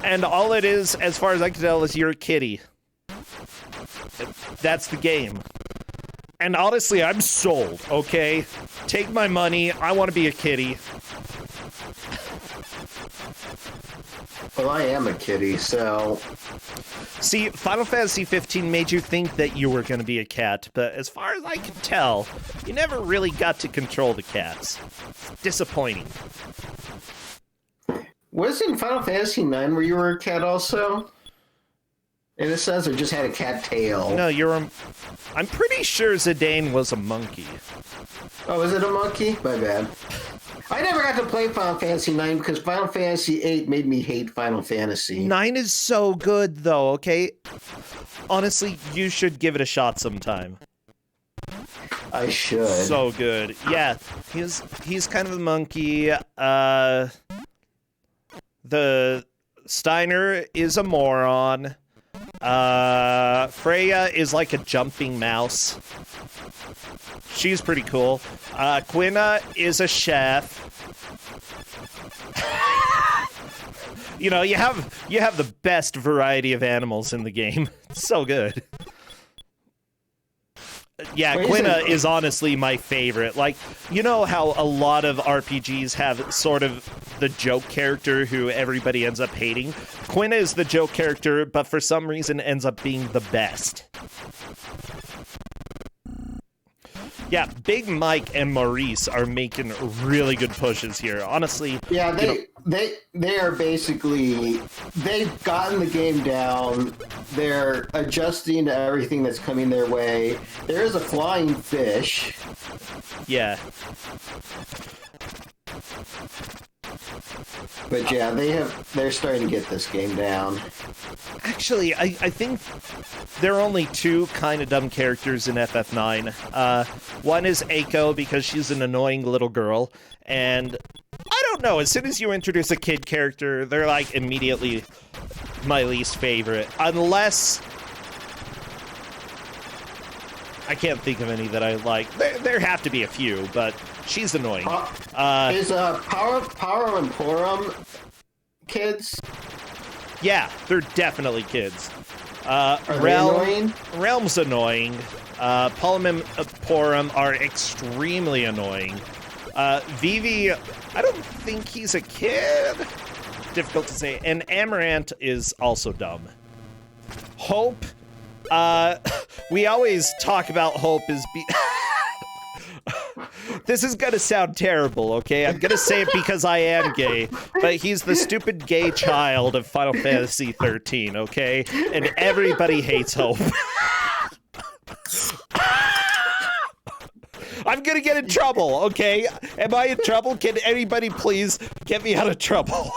Speaker 1: And all it is, as far as I can tell, is you're a kitty. That's the game. And honestly, I'm sold, okay? Take my money. I want to be a kitty.
Speaker 2: Well, I am a kitty, so...
Speaker 1: See, Final Fantasy 15 made you think that you were going to be a cat, but as far as I can tell, you never really got to control the cats. It's disappointing.
Speaker 2: Wasn't Final Fantasy 9 where you were a cat also? In a sense, or just had a cat tail?
Speaker 1: No, I'm pretty sure Zidane was a monkey.
Speaker 2: Oh, is it a monkey? My bad. I never got to play Final Fantasy 9 because Final Fantasy 8 made me hate Final Fantasy.
Speaker 1: 9 is so good, though, okay? Honestly, you should give it a shot sometime.
Speaker 2: I should.
Speaker 1: So good. Yeah, he's kind of a monkey. The Steiner is a moron. Freya is like a jumping mouse. She's pretty cool. Quina is a chef. You know, you have the best variety of animals in the game. It's so good. Yeah, Quina is honestly my favorite. Like, you know how a lot of RPGs have sort of the joke character who everybody ends up hating? Quina is the joke character, but for some reason ends up being the best. Yeah, Big Mike and Maurice are making really good pushes here. Honestly,
Speaker 2: yeah, they are basically, they've gotten the game down. They're adjusting to everything that's coming their way. There is a flying fish.
Speaker 1: Yeah.
Speaker 2: But yeah, they're starting to get this game down.
Speaker 1: Actually, I think there are only two kind of dumb characters in FF9. One is Aiko, because she's an annoying little girl, and I don't know, as soon as you introduce a kid character, they're like immediately my least favorite. Unless I can't think of any that I like. There have to be a few, but she's annoying.
Speaker 2: Is Power and Porum kids?
Speaker 1: Yeah, they're definitely kids.
Speaker 2: Are they annoying?
Speaker 1: Realm's annoying. Porum and Porum are extremely annoying. Vivi, I don't think he's a kid. Difficult to say. And Amaranth is also dumb. Hope, we always talk about Hope as This is gonna sound terrible, okay? I'm gonna say it because I am gay, but he's the stupid gay child of Final Fantasy 13, okay? And everybody hates Hope. I'm gonna get in trouble, okay? Am I in trouble? Can anybody please get me out of trouble?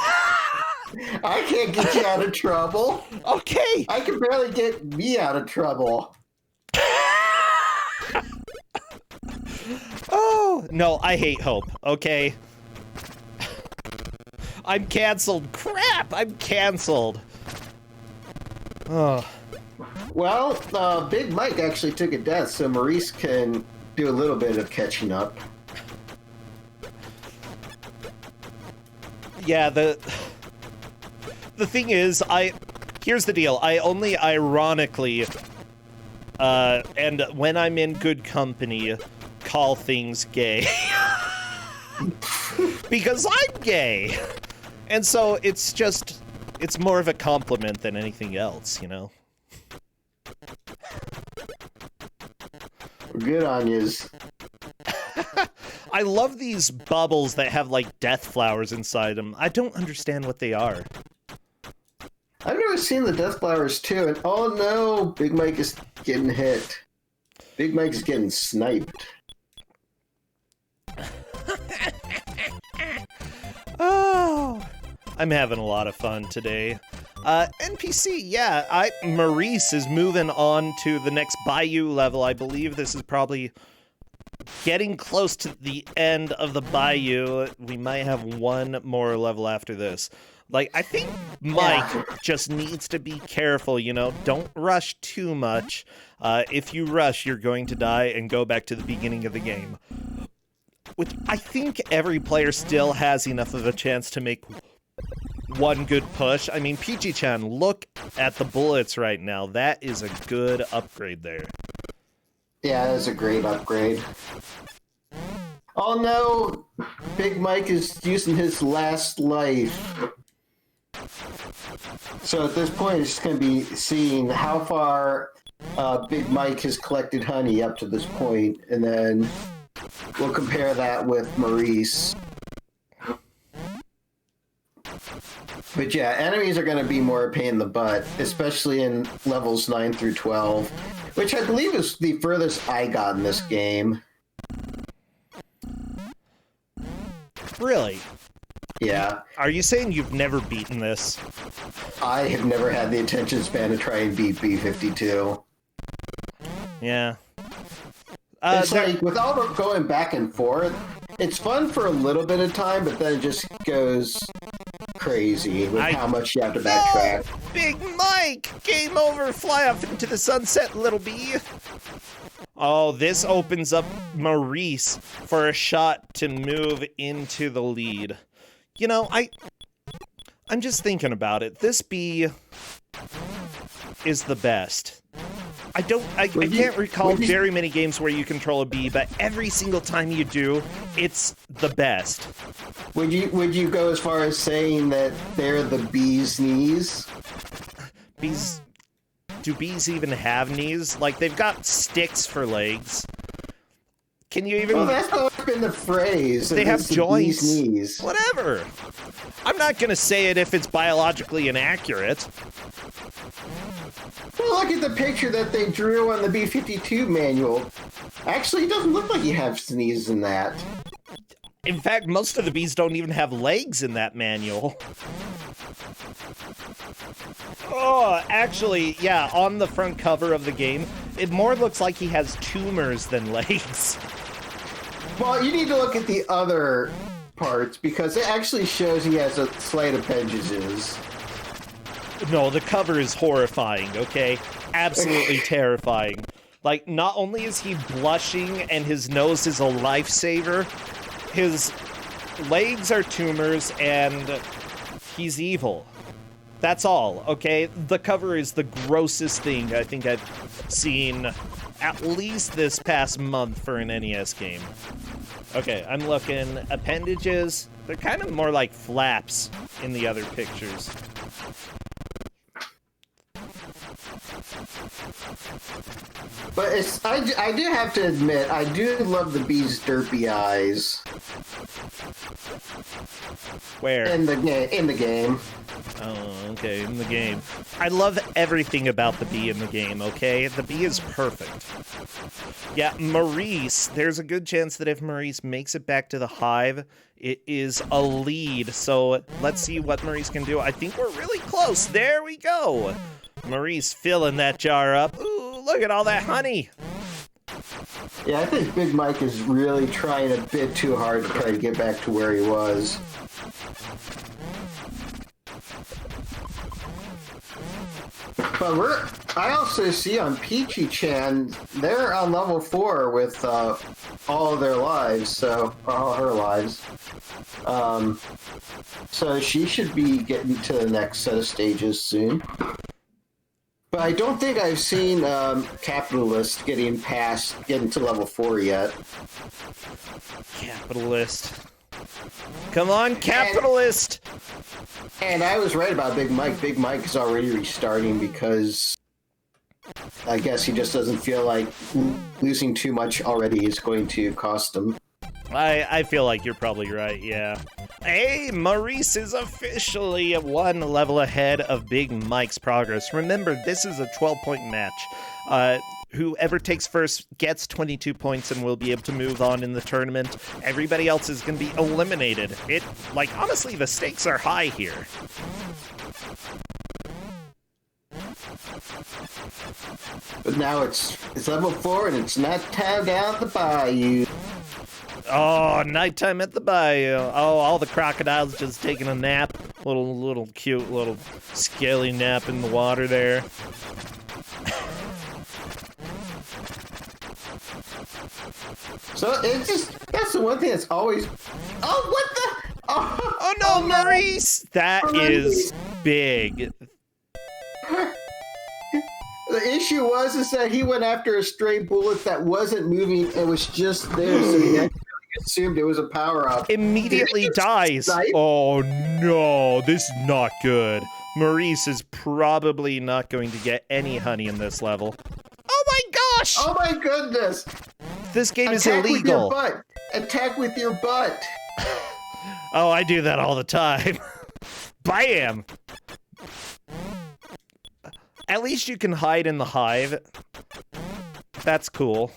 Speaker 2: I can't get you out of trouble.
Speaker 1: Okay.
Speaker 2: I can barely get me out of trouble.
Speaker 1: Oh, no, I hate Hope, okay? I'm canceled. Crap, I'm canceled. Oh.
Speaker 2: Well, Big Mike actually took a death, so Maurice can do a little bit of catching up.
Speaker 1: Yeah, the thing is, here's the deal. I only ironically, and when I'm in good company, call things gay. Because I'm gay. And so it's more of a compliment than anything else, you know?
Speaker 2: Good on yous.
Speaker 1: I love these bubbles that have, like, death flowers inside them. I don't understand what they are.
Speaker 2: I've never seen the death flowers, too, and oh no, Big Mike is getting hit. Big Mike's getting sniped.
Speaker 1: Oh, I'm having a lot of fun today. NPC, yeah, Maurice is moving on to the next Bayou level. I believe this is probably getting close to the end of the Bayou. We might have one more level after this. Like, I think Mike just needs to be careful, you know? Don't rush too much. If you rush, you're going to die and go back to the beginning of the game. Which I think every player still has enough of a chance to make one good push. I mean, Peachy-chan, look at the bullets right now. That is a good upgrade there.
Speaker 2: Yeah, that's a great upgrade. Oh no! Big Mike is using his last life. So at this point, it's going to be seeing how far Big Mike has collected honey up to this point, and then we'll compare that with Maurice. But yeah, enemies are going to be more a pain in the butt, especially in levels 9 through 12, which I believe is the furthest I got in this game.
Speaker 1: Really?
Speaker 2: Yeah.
Speaker 1: Are you saying you've never beaten this?
Speaker 2: I have never had the attention span to try and beat B-52.
Speaker 1: Yeah.
Speaker 2: It's like, with all the going back and forth, it's fun for a little bit of time, but then it just goes crazy with how much you have to backtrack.
Speaker 1: No! Big Mike! Game over! Fly off into the sunset, little bee! Oh, this opens up Maurice for a shot to move into the lead. You know, I'm just thinking about it. This bee is the best. I can't recall very many games where you control a bee, but every single time you do, it's the best.
Speaker 2: Would you go as far as saying that they're the bee's knees?
Speaker 1: Bees... Do bees even have knees? Like, they've got sticks for legs. Can you even...
Speaker 2: Well, that's not been the phrase.
Speaker 1: They have joints.
Speaker 2: Bee's knees.
Speaker 1: Whatever. I'm not going to say it if it's biologically inaccurate.
Speaker 2: Well, look at the picture that they drew on the B-52 manual. Actually, it doesn't look like you have sneezes in that.
Speaker 1: In fact, most of the bees don't even have legs in that manual. Oh, actually, yeah, on the front cover of the game, it more looks like he has tumors than legs.
Speaker 2: Well, you need to look at the other parts, because it actually shows he has a slight appendages.
Speaker 1: No, the cover is horrifying, okay? Absolutely terrifying. Like, not only is he blushing and his nose is a lifesaver, his legs are tumors and he's evil. That's all, okay? The cover is the grossest thing I think I've seen at least this past month for an NES game. Okay, I'm looking. Appendages, they're kind of more like flaps in the other pictures.
Speaker 2: But I do have to admit, I do love the bee's derpy eyes.
Speaker 1: Where?
Speaker 2: In the game.
Speaker 1: Oh, okay, in the game. I love everything about the bee in the game, okay? The bee is perfect. Yeah, Maurice, there's a good chance that if Maurice makes it back to the hive, it is a lead. So let's see what Maurice can do. I think we're really close. There we go. Maurice filling that jar up. Ooh, look at all that honey.
Speaker 2: Yeah, I think Big Mike is really trying a bit too hard to try to get back to where he was. But I also see on Peachy-chan, they're on level 4 with all their lives, so all her lives. So she should be getting to the next set of stages soon. But I don't think I've seen Capitalist getting to level 4 yet.
Speaker 1: Capitalist. Come on, Capitalist!
Speaker 2: And I was right about Big Mike. Big Mike is already restarting because I guess he just doesn't feel like losing too much already is going to cost him.
Speaker 1: I feel like you're probably right, yeah. Hey, Maurice is officially 1 level ahead of Big Mike's progress. Remember, this is a 12-point match. Whoever takes first gets 22 points and will be able to move on in the tournament. Everybody else is going to be eliminated. Honestly, the stakes are high here.
Speaker 2: But now it's level 4 and it's not time down the bayou.
Speaker 1: Oh, nighttime at the bayou. Oh, all the crocodiles just taking a nap. Little cute little scaly nap in the water there.
Speaker 2: So that's the one thing that's always. Oh, what the?
Speaker 1: Oh no, Maurice! That is big.
Speaker 2: The issue is that he went after a stray bullet that wasn't moving and was just there, so he actually assumed it was a power-up.
Speaker 1: Immediately dies. Oh no, this is not good. Maurice is probably not going to get any honey in this level. Oh my gosh!
Speaker 2: Oh my goodness!
Speaker 1: This game is
Speaker 2: Attack
Speaker 1: illegal.
Speaker 2: With your butt. Attack with your butt.
Speaker 1: Oh, I do that all the time. Bam! At least you can hide in the hive. That's cool.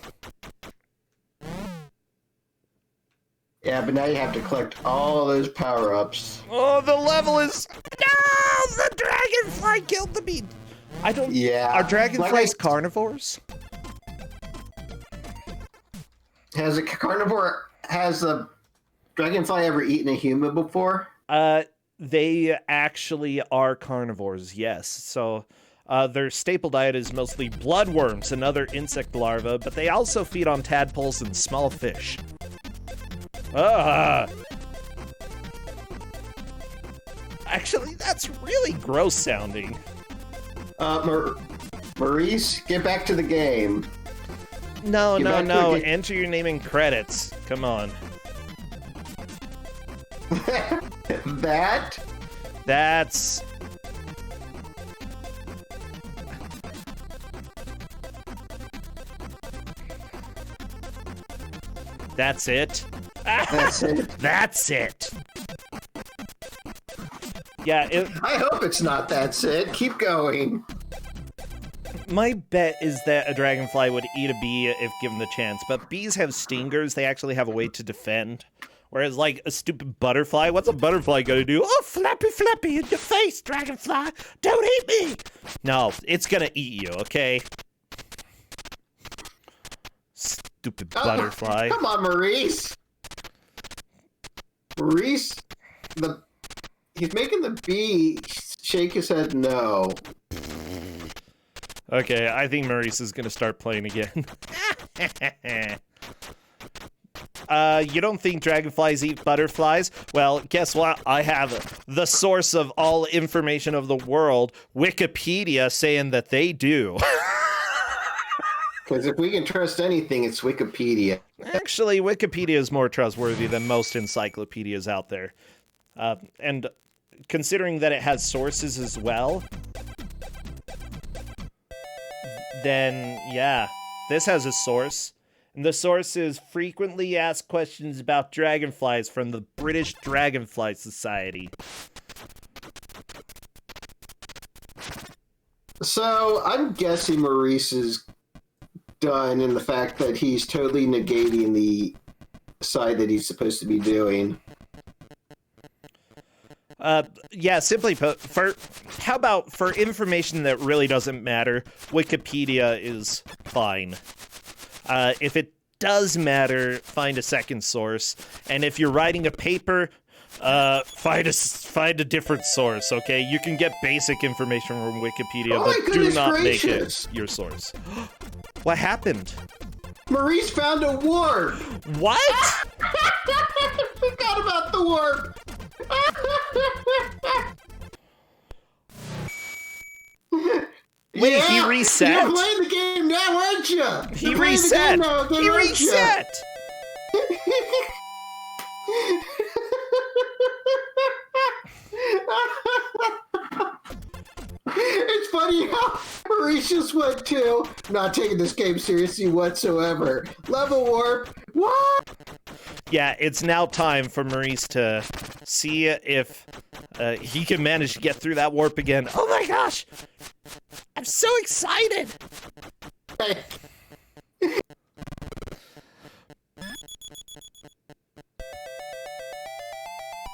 Speaker 2: Yeah, but now you have to collect all those power-ups.
Speaker 1: Oh, the level is... No! The dragonfly killed the bee! I don't...
Speaker 2: Yeah.
Speaker 1: Are dragonflies carnivores?
Speaker 2: Has a dragonfly ever eaten a human before?
Speaker 1: They actually are carnivores, yes. So... their staple diet is mostly bloodworms and other insect larvae, but they also feed on tadpoles and small fish. Actually, that's really gross sounding.
Speaker 2: Maurice, get back to the game.
Speaker 1: No. Enter your name in credits. Come on. That's... That's it?
Speaker 2: That's it.
Speaker 1: That's it. Yeah,
Speaker 2: I hope it's not that's it. Keep going.
Speaker 1: my bet is that a dragonfly would eat a bee if given the chance, but bees have stingers. They actually have a way to defend. Whereas, like, a stupid butterfly, what's a butterfly gonna do? Oh, flappy, flappy in your face, dragonfly! Don't eat me! No, it's gonna eat you, okay? Stupid butterfly.
Speaker 2: Come on, Maurice. Maurice, he's making the bee shake his head no.
Speaker 1: Okay, I think Maurice is gonna start playing again. You don't think dragonflies eat butterflies? Well, guess what? I have the source of all information of the world, Wikipedia, saying that they do.
Speaker 2: Because if we can trust anything, it's Wikipedia.
Speaker 1: Actually, Wikipedia is more trustworthy than most encyclopedias out there. And considering that it has sources as well, then yeah, this has a source. And the source is frequently asked questions about dragonflies from the British Dragonfly Society.
Speaker 2: So I'm guessing Maurice is done in the fact that he's totally negating the side that he's supposed to be doing.
Speaker 1: Yeah, simply put, how about for information that really doesn't matter, Wikipedia is fine. If it does matter, find a second source. And if you're writing a paper, find a different source, okay? You can get basic information from Wikipedia, but do not make it your source. What happened?
Speaker 2: Maurice found a warp!
Speaker 1: What?
Speaker 2: Forgot about the warp!
Speaker 1: Wait,
Speaker 2: yeah,
Speaker 1: he reset?
Speaker 2: You're playing the game now, aren't you?
Speaker 1: He reset! He reset!
Speaker 2: It's funny how Maurice just went to not taking this game seriously whatsoever. Level warp. What?
Speaker 1: Yeah, it's now time for Maurice to see if he can manage to get through that warp again. Oh my gosh! I'm so excited!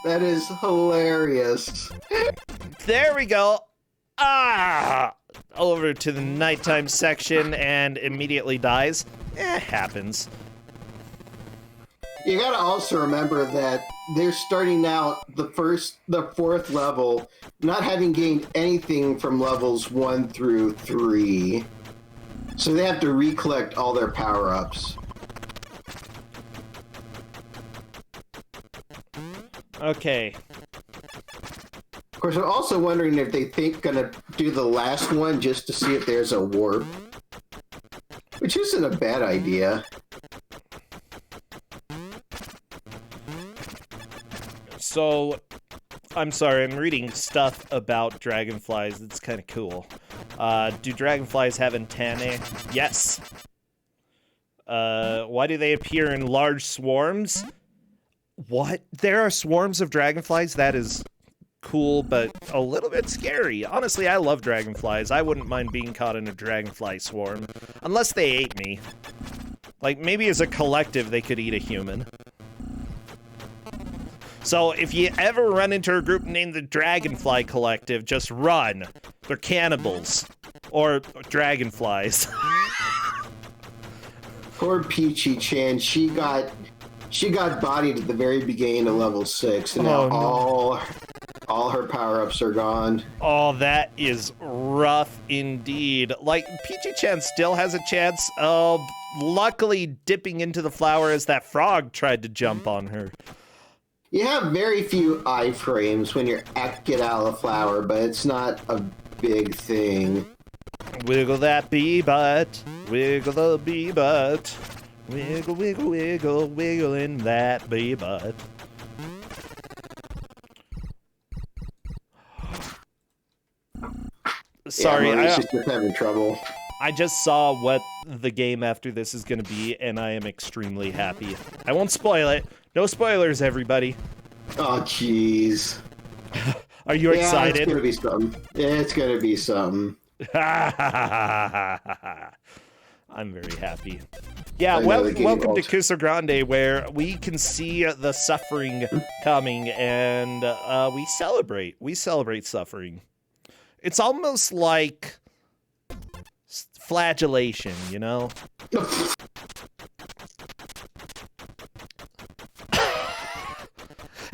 Speaker 2: That is hilarious.
Speaker 1: There we go. Over to the nighttime section and immediately dies. Happens.
Speaker 2: You gotta also remember that they're starting out the fourth level, not having gained anything from levels 1 through 3. So they have to recollect all their power-ups.
Speaker 1: Okay.
Speaker 2: Of course, I'm also wondering if they think gonna do the last one just to see if there's a warp. Which isn't a bad idea.
Speaker 1: So, I'm sorry, I'm reading stuff about dragonflies. It's kind of cool. Do dragonflies have antennae? Yes. Why do they appear in large swarms? What? There are swarms of dragonflies? That is cool, but a little bit scary. Honestly, I love dragonflies. I wouldn't mind being caught in a dragonfly swarm. Unless they ate me. Like, maybe as a collective, they could eat a human. So, if you ever run into a group named the Dragonfly Collective, just run. They're cannibals. Or dragonflies.
Speaker 2: Poor Peachy-chan, she got bodied at the very beginning of level 6, and now all her power-ups are gone.
Speaker 1: Oh, that is rough indeed. Like, Peachy-chan still has a chance of luckily dipping into the flower as that frog tried to jump on her.
Speaker 2: You have very few iframes when you're get out of the flower, but it's not a big thing.
Speaker 1: Wiggle that bee butt, wiggle the bee butt, wiggle, wiggle, wiggle, wiggle in that bee butt.
Speaker 2: Yeah,
Speaker 1: Sorry,
Speaker 2: Maurice is just having trouble.
Speaker 1: I just saw what the game after this is going to be, and I am extremely happy. I won't spoil it. No spoilers, everybody.
Speaker 2: Oh, jeez.
Speaker 1: Are you excited?
Speaker 2: It's gonna be something. It's gonna be something.
Speaker 1: I'm very happy. Yeah, welcome to Ku5ogrande, where we can see the suffering coming, and we celebrate. We celebrate suffering. It's almost like flagellation, you know?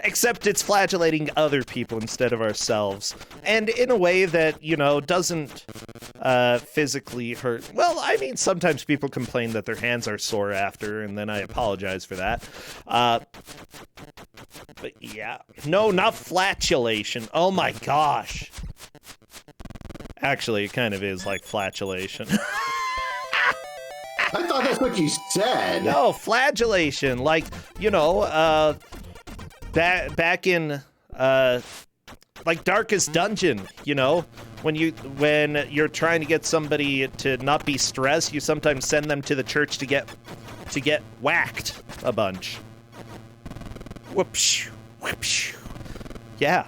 Speaker 1: Except it's flagellating other people instead of ourselves. And in a way that, you know, doesn't physically hurt. Well, I mean, sometimes people complain that their hands are sore after, and then I apologize for that. But yeah. No, not flatulation. Oh my gosh. Actually, it kind of is like flatulation.
Speaker 2: I thought that's what you said.
Speaker 1: No, flagellation. Like, you know, back in like Darkest Dungeon, you know, when you're trying to get somebody to not be stressed, you sometimes send them to the church to get whacked a bunch. Whoopsh, whoopsh. Yeah.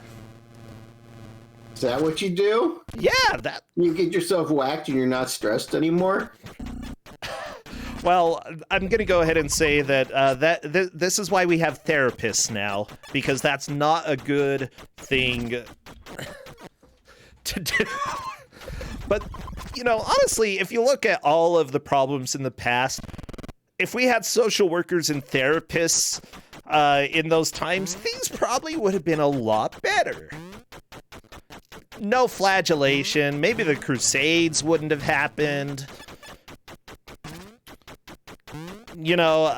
Speaker 2: Is that what you do?
Speaker 1: Yeah, that.
Speaker 2: You get yourself whacked and you're not stressed anymore?
Speaker 1: Well, I'm going to go ahead and say that this is why we have therapists now, because that's not a good thing to do. But, you know, honestly, if you look at all of the problems in the past, if we had social workers and therapists in those times, things probably would have been a lot better. No flagellation. Maybe the Crusades wouldn't have happened. You know,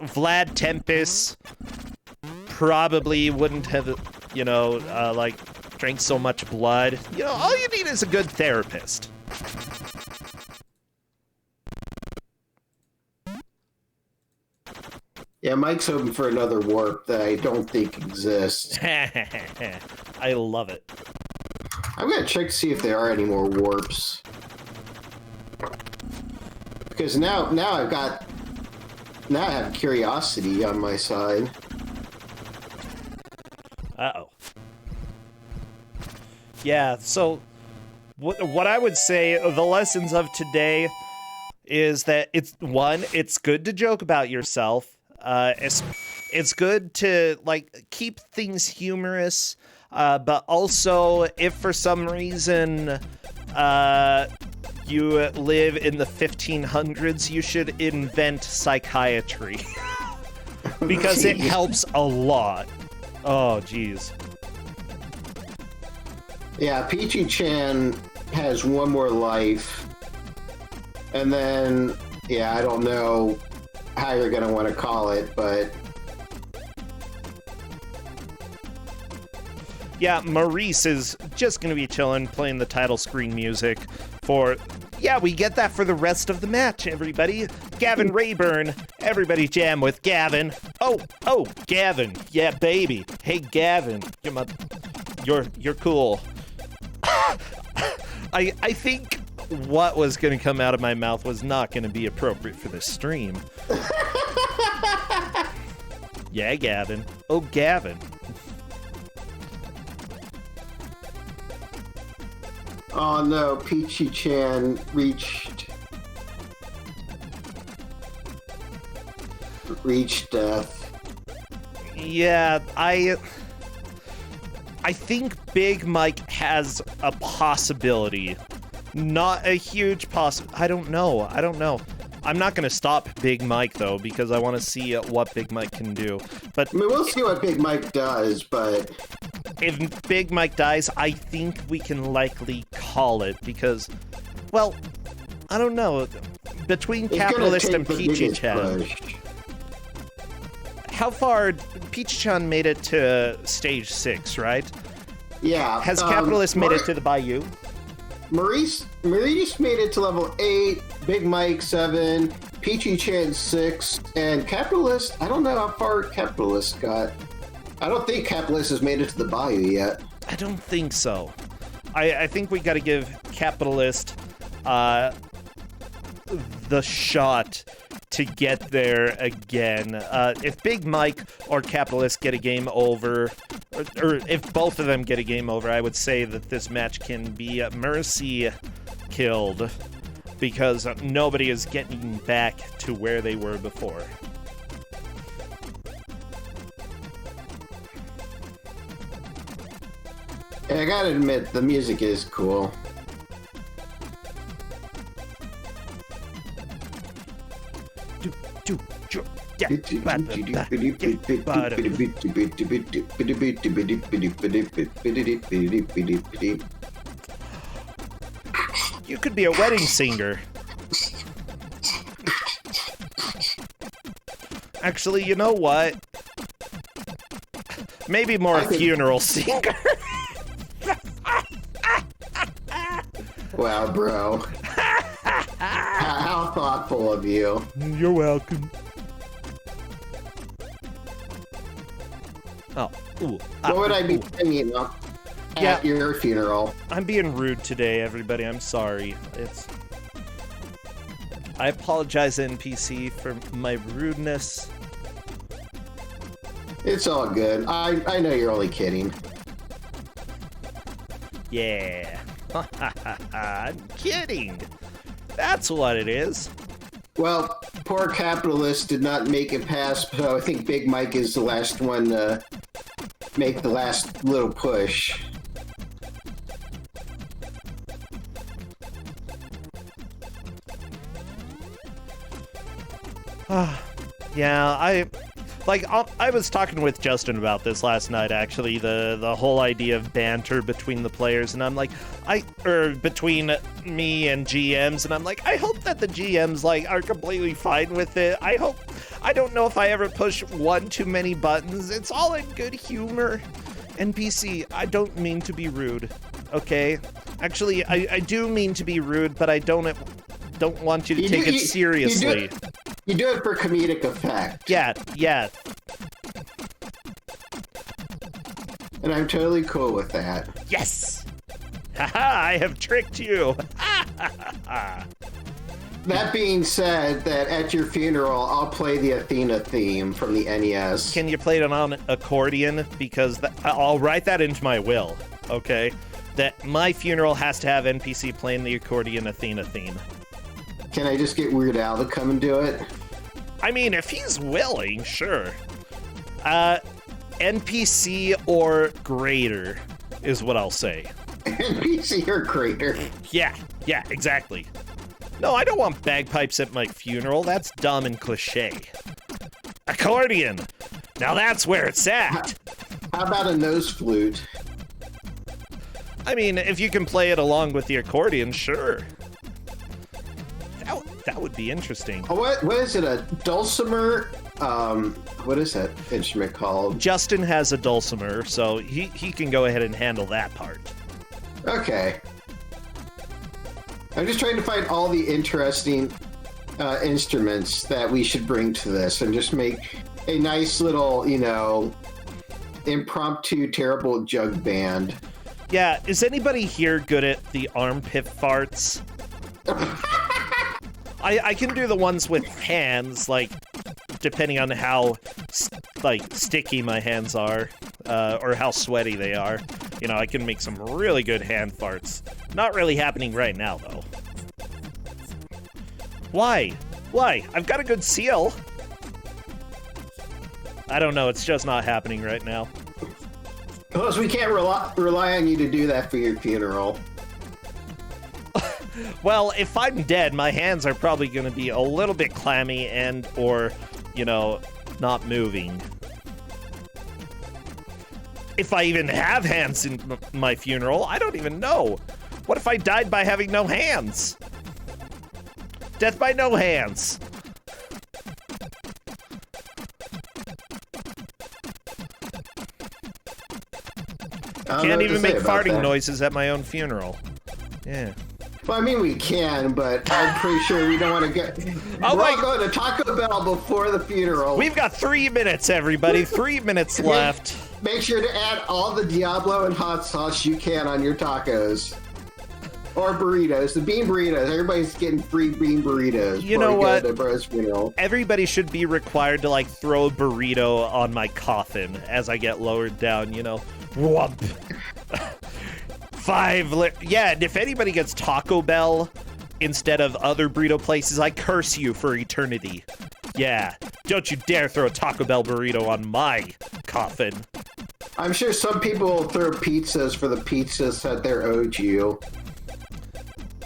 Speaker 1: Vlad Tempest probably wouldn't have, you know, like, drank so much blood. You know, all you need is a good therapist.
Speaker 2: Yeah, Mike's hoping for another warp that I don't think exists.
Speaker 1: I love it.
Speaker 2: I'm gonna check to see if there are any more warps. Because now I have curiosity on my side.
Speaker 1: Uh-oh. Yeah, so what I would say, the lessons of today is that it's good to joke about yourself. It's good to, like, keep things humorous, but also if for some reason you live in the 1500s, you should invent psychiatry. Because it helps a lot. Oh, jeez.
Speaker 2: Yeah, Peachy-chan has one more life. And then, yeah, I don't know how you're going to want to call it, but...
Speaker 1: Yeah, Maurice is just going to be chilling, playing the title screen music for... Yeah, we get that for the rest of the match, everybody. Gavin Rayburn, everybody jam with Gavin. Oh, Gavin, yeah, baby. Hey, Gavin, you're cool. I think what was going to come out of my mouth was not going to be appropriate for this stream. Yeah, Gavin. Oh, Gavin.
Speaker 2: Oh no, Peachy-chan reached death.
Speaker 1: Yeah, I think Big Mike has a possibility. Not a huge I don't know. I'm not going to stop Big Mike, though, because I want to see what Big Mike can do. But
Speaker 2: I mean, we'll see what Big Mike does, but...
Speaker 1: If Big Mike dies, I think we can likely call it, because, well, I don't know. Between Capitalist and Peachy-chan... How far... Peachy-chan made it to stage 6, right?
Speaker 2: Yeah.
Speaker 1: Has Capitalist made it to the Bayou?
Speaker 2: Maurice made it to level 8, Big Mike 7, Peachy-chan 6, and Capitalist, I don't know how far Capitalist got. I don't think Capitalist has made it to the Bayou yet.
Speaker 1: I don't think so. I think we got to give Capitalist a the shot to get there again. If Big Mike or Capitalist get a game over, or if both of them get a game over, I would say that this match can be mercy killed, because nobody is getting back to where they were before.
Speaker 2: I gotta admit, the music is cool.
Speaker 1: You could be a wedding singer. Actually, you know what? Maybe more a funeral singer.
Speaker 2: Wow, bro. How thoughtful of you.
Speaker 1: You're welcome. Oh, ooh.
Speaker 2: What would I be singing at your funeral?
Speaker 1: I'm being rude today, everybody. I'm sorry. I apologize, NPC, for my rudeness.
Speaker 2: It's all good. I know you're only kidding.
Speaker 1: Yeah. I'm kidding. That's what it is.
Speaker 2: Well, poor Capitalist did not make it past, so I think Big Mike is the last one to make the last little push.
Speaker 1: Yeah, I was talking with Justin about this last night, actually, the whole idea of banter between the players, and I'm like, between me and GMs, and I'm like, I hope that the GMs, are completely fine with it. I don't know if I ever push one too many buttons. It's all in good humor. NPC, I don't mean to be rude, okay? Actually, I do mean to be rude, but I don't want you to take it seriously.
Speaker 2: You do it for comedic effect.
Speaker 1: Yeah.
Speaker 2: And I'm totally cool with that.
Speaker 1: Yes! Haha, I have tricked you!
Speaker 2: That being said, that at your funeral, I'll play the Athena theme from the NES.
Speaker 1: Can you play it on accordion? Because I'll write that into my will, okay? That my funeral has to have NPC playing the accordion Athena theme.
Speaker 2: Can I just get Weird Al to come and do it?
Speaker 1: I mean, if he's willing, sure. NPC or greater is what I'll say.
Speaker 2: NPC or greater?
Speaker 1: Yeah, exactly. No, I don't want bagpipes at my funeral. That's dumb and cliche. Accordion! Now that's where it's at!
Speaker 2: How about a nose flute?
Speaker 1: I mean, if you can play it along with the accordion, sure. That would be interesting.
Speaker 2: Oh, what is it? A dulcimer? What is that instrument called?
Speaker 1: Justin has a dulcimer, so he can go ahead and handle that part.
Speaker 2: Okay. I'm just trying to find all the interesting instruments that we should bring to this and just make a nice little, impromptu terrible jug band.
Speaker 1: Yeah, is anybody here good at the armpit farts? I can do the ones with hands, depending on how, sticky my hands are, or how sweaty they are. I can make some really good hand farts. Not really happening right now, though. Why? I've got a good seal. I don't know, it's just not happening right now.
Speaker 2: Plus, we can't rely on you to do that for your funeral.
Speaker 1: Well, if I'm dead, my hands are probably going to be a little bit clammy or, not moving. If I even have hands in my funeral, I don't even know. What if I died by having no hands? Death by no hands. Can't even make farting noises at my own funeral. Yeah.
Speaker 2: Well, I mean, we can, but I'm pretty sure we don't want to get... We're all going to Taco Bell before the funeral.
Speaker 1: We've got 3 minutes, everybody. 3 minutes left.
Speaker 2: Make sure to add all the Diablo and hot sauce you can on your tacos. Or burritos. The bean burritos. Everybody's getting free bean burritos.
Speaker 1: You know what?
Speaker 2: Funeral.
Speaker 1: Everybody should be required to, like, throw a burrito on my coffin as I get lowered down, you know? Whomp. Yeah, and if anybody gets Taco Bell instead of other burrito places, I curse you for eternity. Yeah, don't you dare throw a Taco Bell burrito on my coffin.
Speaker 2: I'm sure some people will throw pizzas for the pizzas that they're owed you.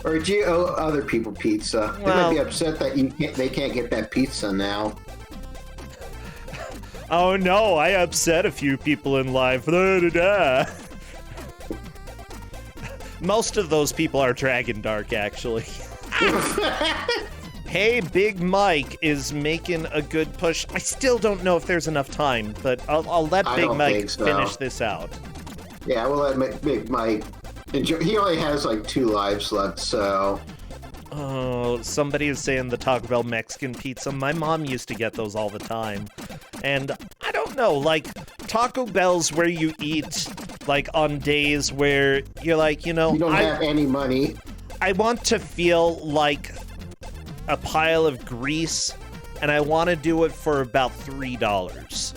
Speaker 2: Or do you owe other people pizza? They might be upset that they can't get that pizza now.
Speaker 1: Oh no, I upset a few people in life. Most of those people are Dragon Dark, actually. Hey, Big Mike is making a good push. I still don't know if there's enough time, but I'll let Big Mike finish this out.
Speaker 2: Yeah, we'll let Big Mike enjoy. He only has like 2 lives left, so...
Speaker 1: Oh, somebody is saying the Taco Bell Mexican pizza. My mom used to get those all the time. And I don't know, like, Taco Bell's where you eat, like, on days where you're like, you know...
Speaker 2: You don't have any money.
Speaker 1: I want to feel like a pile of grease, and I want to do it for about $3.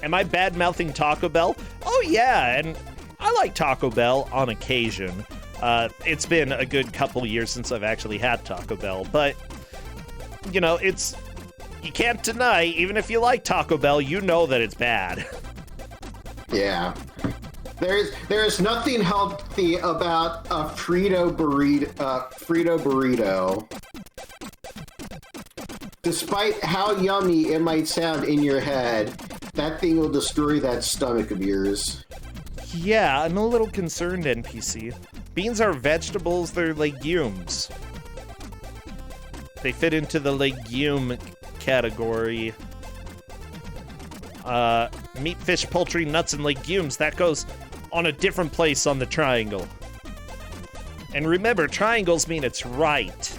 Speaker 1: Am I bad-mouthing Taco Bell? Oh, yeah, and I like Taco Bell on occasion. It's been a good couple years since I've actually had Taco Bell, but, you know, you can't deny, even if you like Taco Bell, you know that it's bad.
Speaker 2: Yeah. There's nothing healthy about a Frito burrito. Despite how yummy it might sound in your head, that thing will destroy that stomach of yours.
Speaker 1: Yeah, I'm a little concerned, NPC. Beans are vegetables, they're legumes. They fit into the legume category. Meat, fish, poultry, nuts, and legumes, that goes on a different place on the triangle. And remember, triangles mean it's right.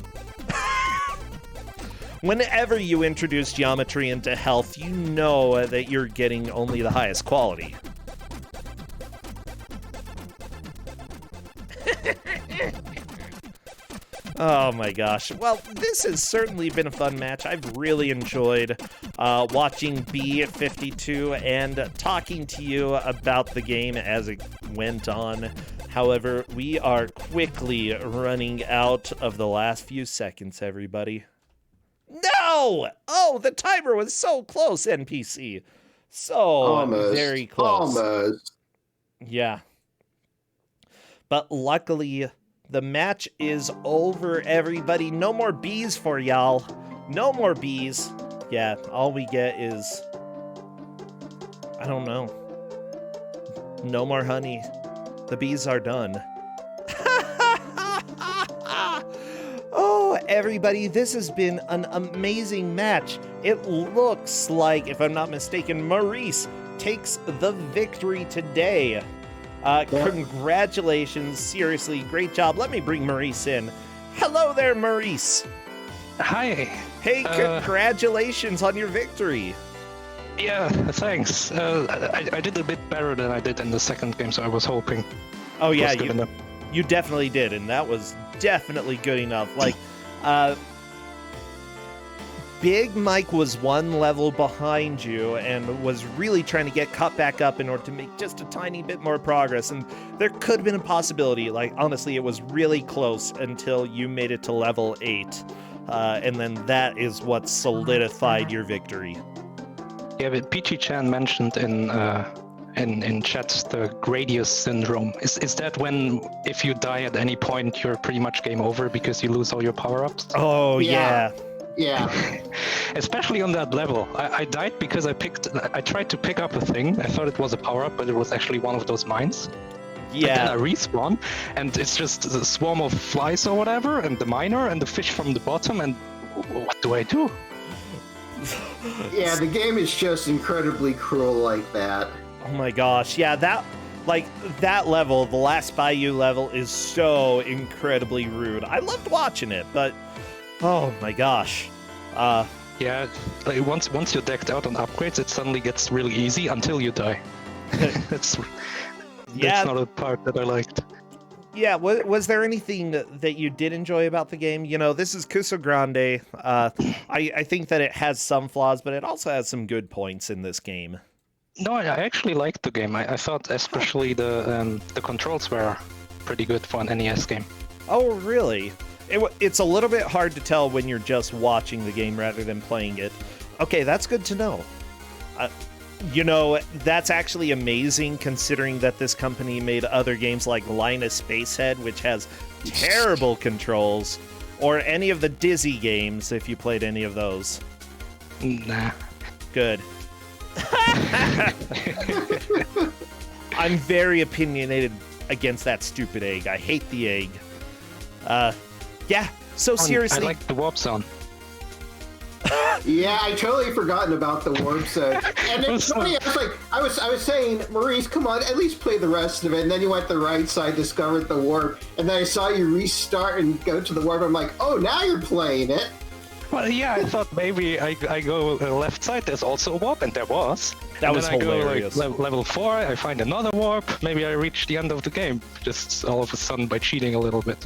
Speaker 1: Whenever you introduce geometry into health, you know that you're getting only the highest quality. Oh my gosh. Well, this has certainly been a fun match. I've really enjoyed watching B52 and talking to you about the game as it went on. However, we are quickly running out of the last few seconds, everybody. No! Oh, the timer was so close, NPC. So very close.
Speaker 2: Almost.
Speaker 1: Yeah. But luckily, the match is over, everybody. No more bees for y'all. No more bees. Yeah, all we get is... I don't know. No more honey. The bees are done. Oh, everybody, this has been an amazing match. It looks like, if I'm not mistaken, Maurice takes the victory today. Congratulations. Seriously, great job. Let me bring Maurice in. Hello there, Maurice.
Speaker 3: Hi.
Speaker 1: Hey, congratulations on your victory.
Speaker 3: Yeah, thanks. I did a bit better than I did in the second game, so I was hoping.
Speaker 1: Oh, yeah, you definitely did, and that was definitely good enough. Like, Big Mike was one level behind you and was really trying to get cut back up in order to make just a tiny bit more progress. And there could have been a possibility. Like, honestly, it was really close until you made it to level 8. And then that is what solidified your victory.
Speaker 3: Yeah, but Peachy-chan mentioned in chat the Gradius syndrome. Is that when, if you die at any point, you're pretty much game over because you lose all your power-ups?
Speaker 1: Oh, yeah.
Speaker 2: Yeah.
Speaker 3: Especially on that level. I died because I tried to pick up a thing. I thought it was a power-up, but it was actually one of those mines.
Speaker 1: Yeah.
Speaker 3: And then I respawn, and it's just a swarm of flies or whatever, and the miner, and the fish from the bottom, and what do I do?
Speaker 2: Yeah, the game is just incredibly cruel like that.
Speaker 1: Oh my gosh. Yeah, that level, the last Bayou level, is so incredibly rude. I loved watching it, but oh my gosh.
Speaker 3: Yeah, like once you're decked out on upgrades, it suddenly gets really easy until you die.
Speaker 1: Yeah.
Speaker 3: That's not a part that I liked.
Speaker 1: Yeah, was there anything that you did enjoy about the game? You know, this is Ku5ogrande. I think that it has some flaws, but it also has some good points in this game.
Speaker 3: No, I actually liked the game. I thought especially the controls were pretty good for an NES game.
Speaker 1: Oh, really? It's a little bit hard to tell when you're just watching the game rather than playing it. Okay, that's good to know. You know, that's actually amazing considering that this company made other games like Linus Spacehead, which has terrible controls, or any of the Dizzy games, if you played any of those.
Speaker 3: Nah.
Speaker 1: Good. I'm very opinionated against that stupid egg. I hate the egg. Yeah, so seriously.
Speaker 3: I like the warp zone.
Speaker 4: Yeah, I totally forgotten about the warp zone. And it's funny, I was saying, Maurice, come on, at least play the rest of it. And then you went the right side, discovered the warp, and then I saw you restart and go to the warp. I'm like, oh, now you're playing it.
Speaker 3: Well, yeah, I thought maybe I go left side. There's also a warp, and there was.
Speaker 1: That was hilarious.
Speaker 3: I go like level 4. I find another warp. Maybe I reach the end of the game just all of a sudden by cheating a little bit.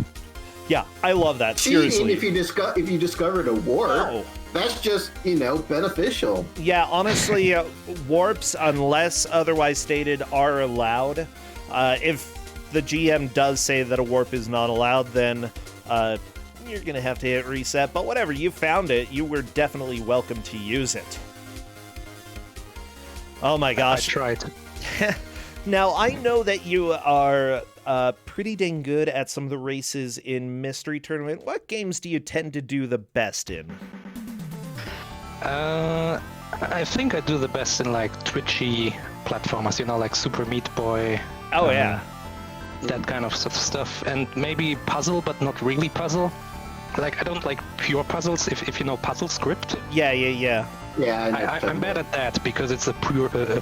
Speaker 1: Yeah, I love that.
Speaker 4: Cheating
Speaker 1: Seriously.
Speaker 4: if you discovered a warp.
Speaker 1: No.
Speaker 4: That's just, beneficial.
Speaker 1: Yeah, honestly, warps, unless otherwise stated, are allowed. If the GM does say that a warp is not allowed, then you're going to have to hit reset. But whatever, you found it. You were definitely welcome to use it. Oh my gosh.
Speaker 3: I tried.
Speaker 1: Now, I know that you are pretty dang good at some of the races in Mystery Tournament. What games do you tend to do the best in?
Speaker 3: I think I do the best in like twitchy platformers, like Super Meat Boy.
Speaker 1: Oh, yeah.
Speaker 3: That kind of stuff. And maybe puzzle, but not really puzzle. Like, I don't like pure puzzles, if you know Puzzle Script.
Speaker 1: Yeah.
Speaker 4: Yeah,
Speaker 3: I'm bad at that because it's a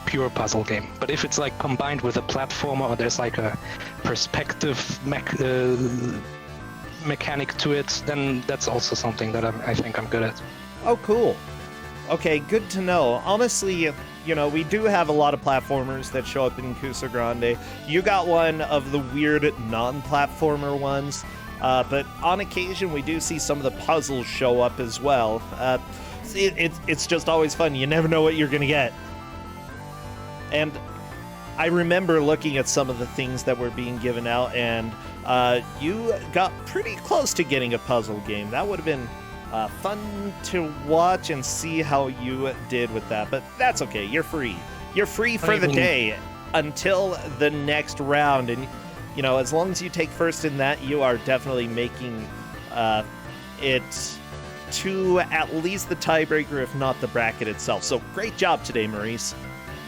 Speaker 3: pure puzzle game. But if it's like combined with a platformer or there's like a perspective mechanic to it, then that's also something that I think I'm good at.
Speaker 1: Oh, cool. Okay, good to know. Honestly, we do have a lot of platformers that show up in Ku5ogrande. You got one of the weird non-platformer ones, but on occasion we do see some of the puzzles show up as well. It's just always fun. You never know what you're going to get. And I remember looking at some of the things that were being given out, and you got pretty close to getting a puzzle game. That would have been fun to watch and see how you did with that. But that's okay. You're free. You're free for the day until the next round. And, as long as you take first in that, you are definitely making it to at least the tiebreaker, if not the bracket itself. So great job today, Maurice.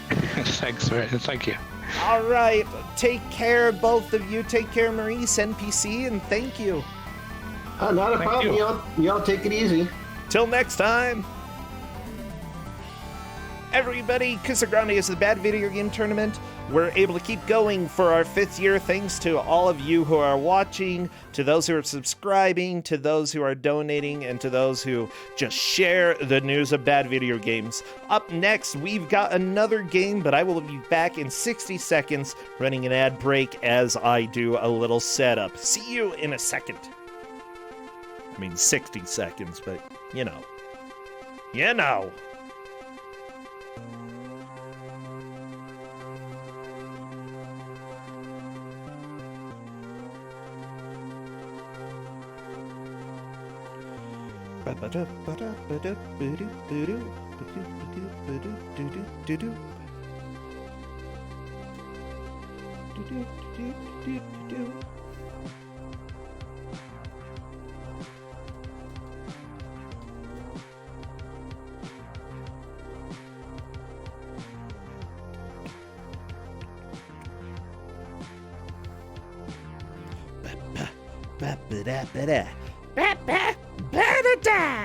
Speaker 3: Thank you.
Speaker 1: All right. Take care, both of you. Take care, Maurice, NPC, and thank you.
Speaker 4: Not a problem. Y'all take it easy.
Speaker 1: Till next time. Everybody, Ku5ogrande is the Bad Video Game Tournament. We're able to keep going for our 5th year thanks to all of you who are watching, to those who are subscribing, to those who are donating, and to those who just share the news of bad video games. Up next, we've got another game, but I will be back in 60 seconds running an ad break as I do a little setup. See you in a second. 60 seconds, but you know. Ba-ba-da-ba-da. Ba-ba-ba-da-da.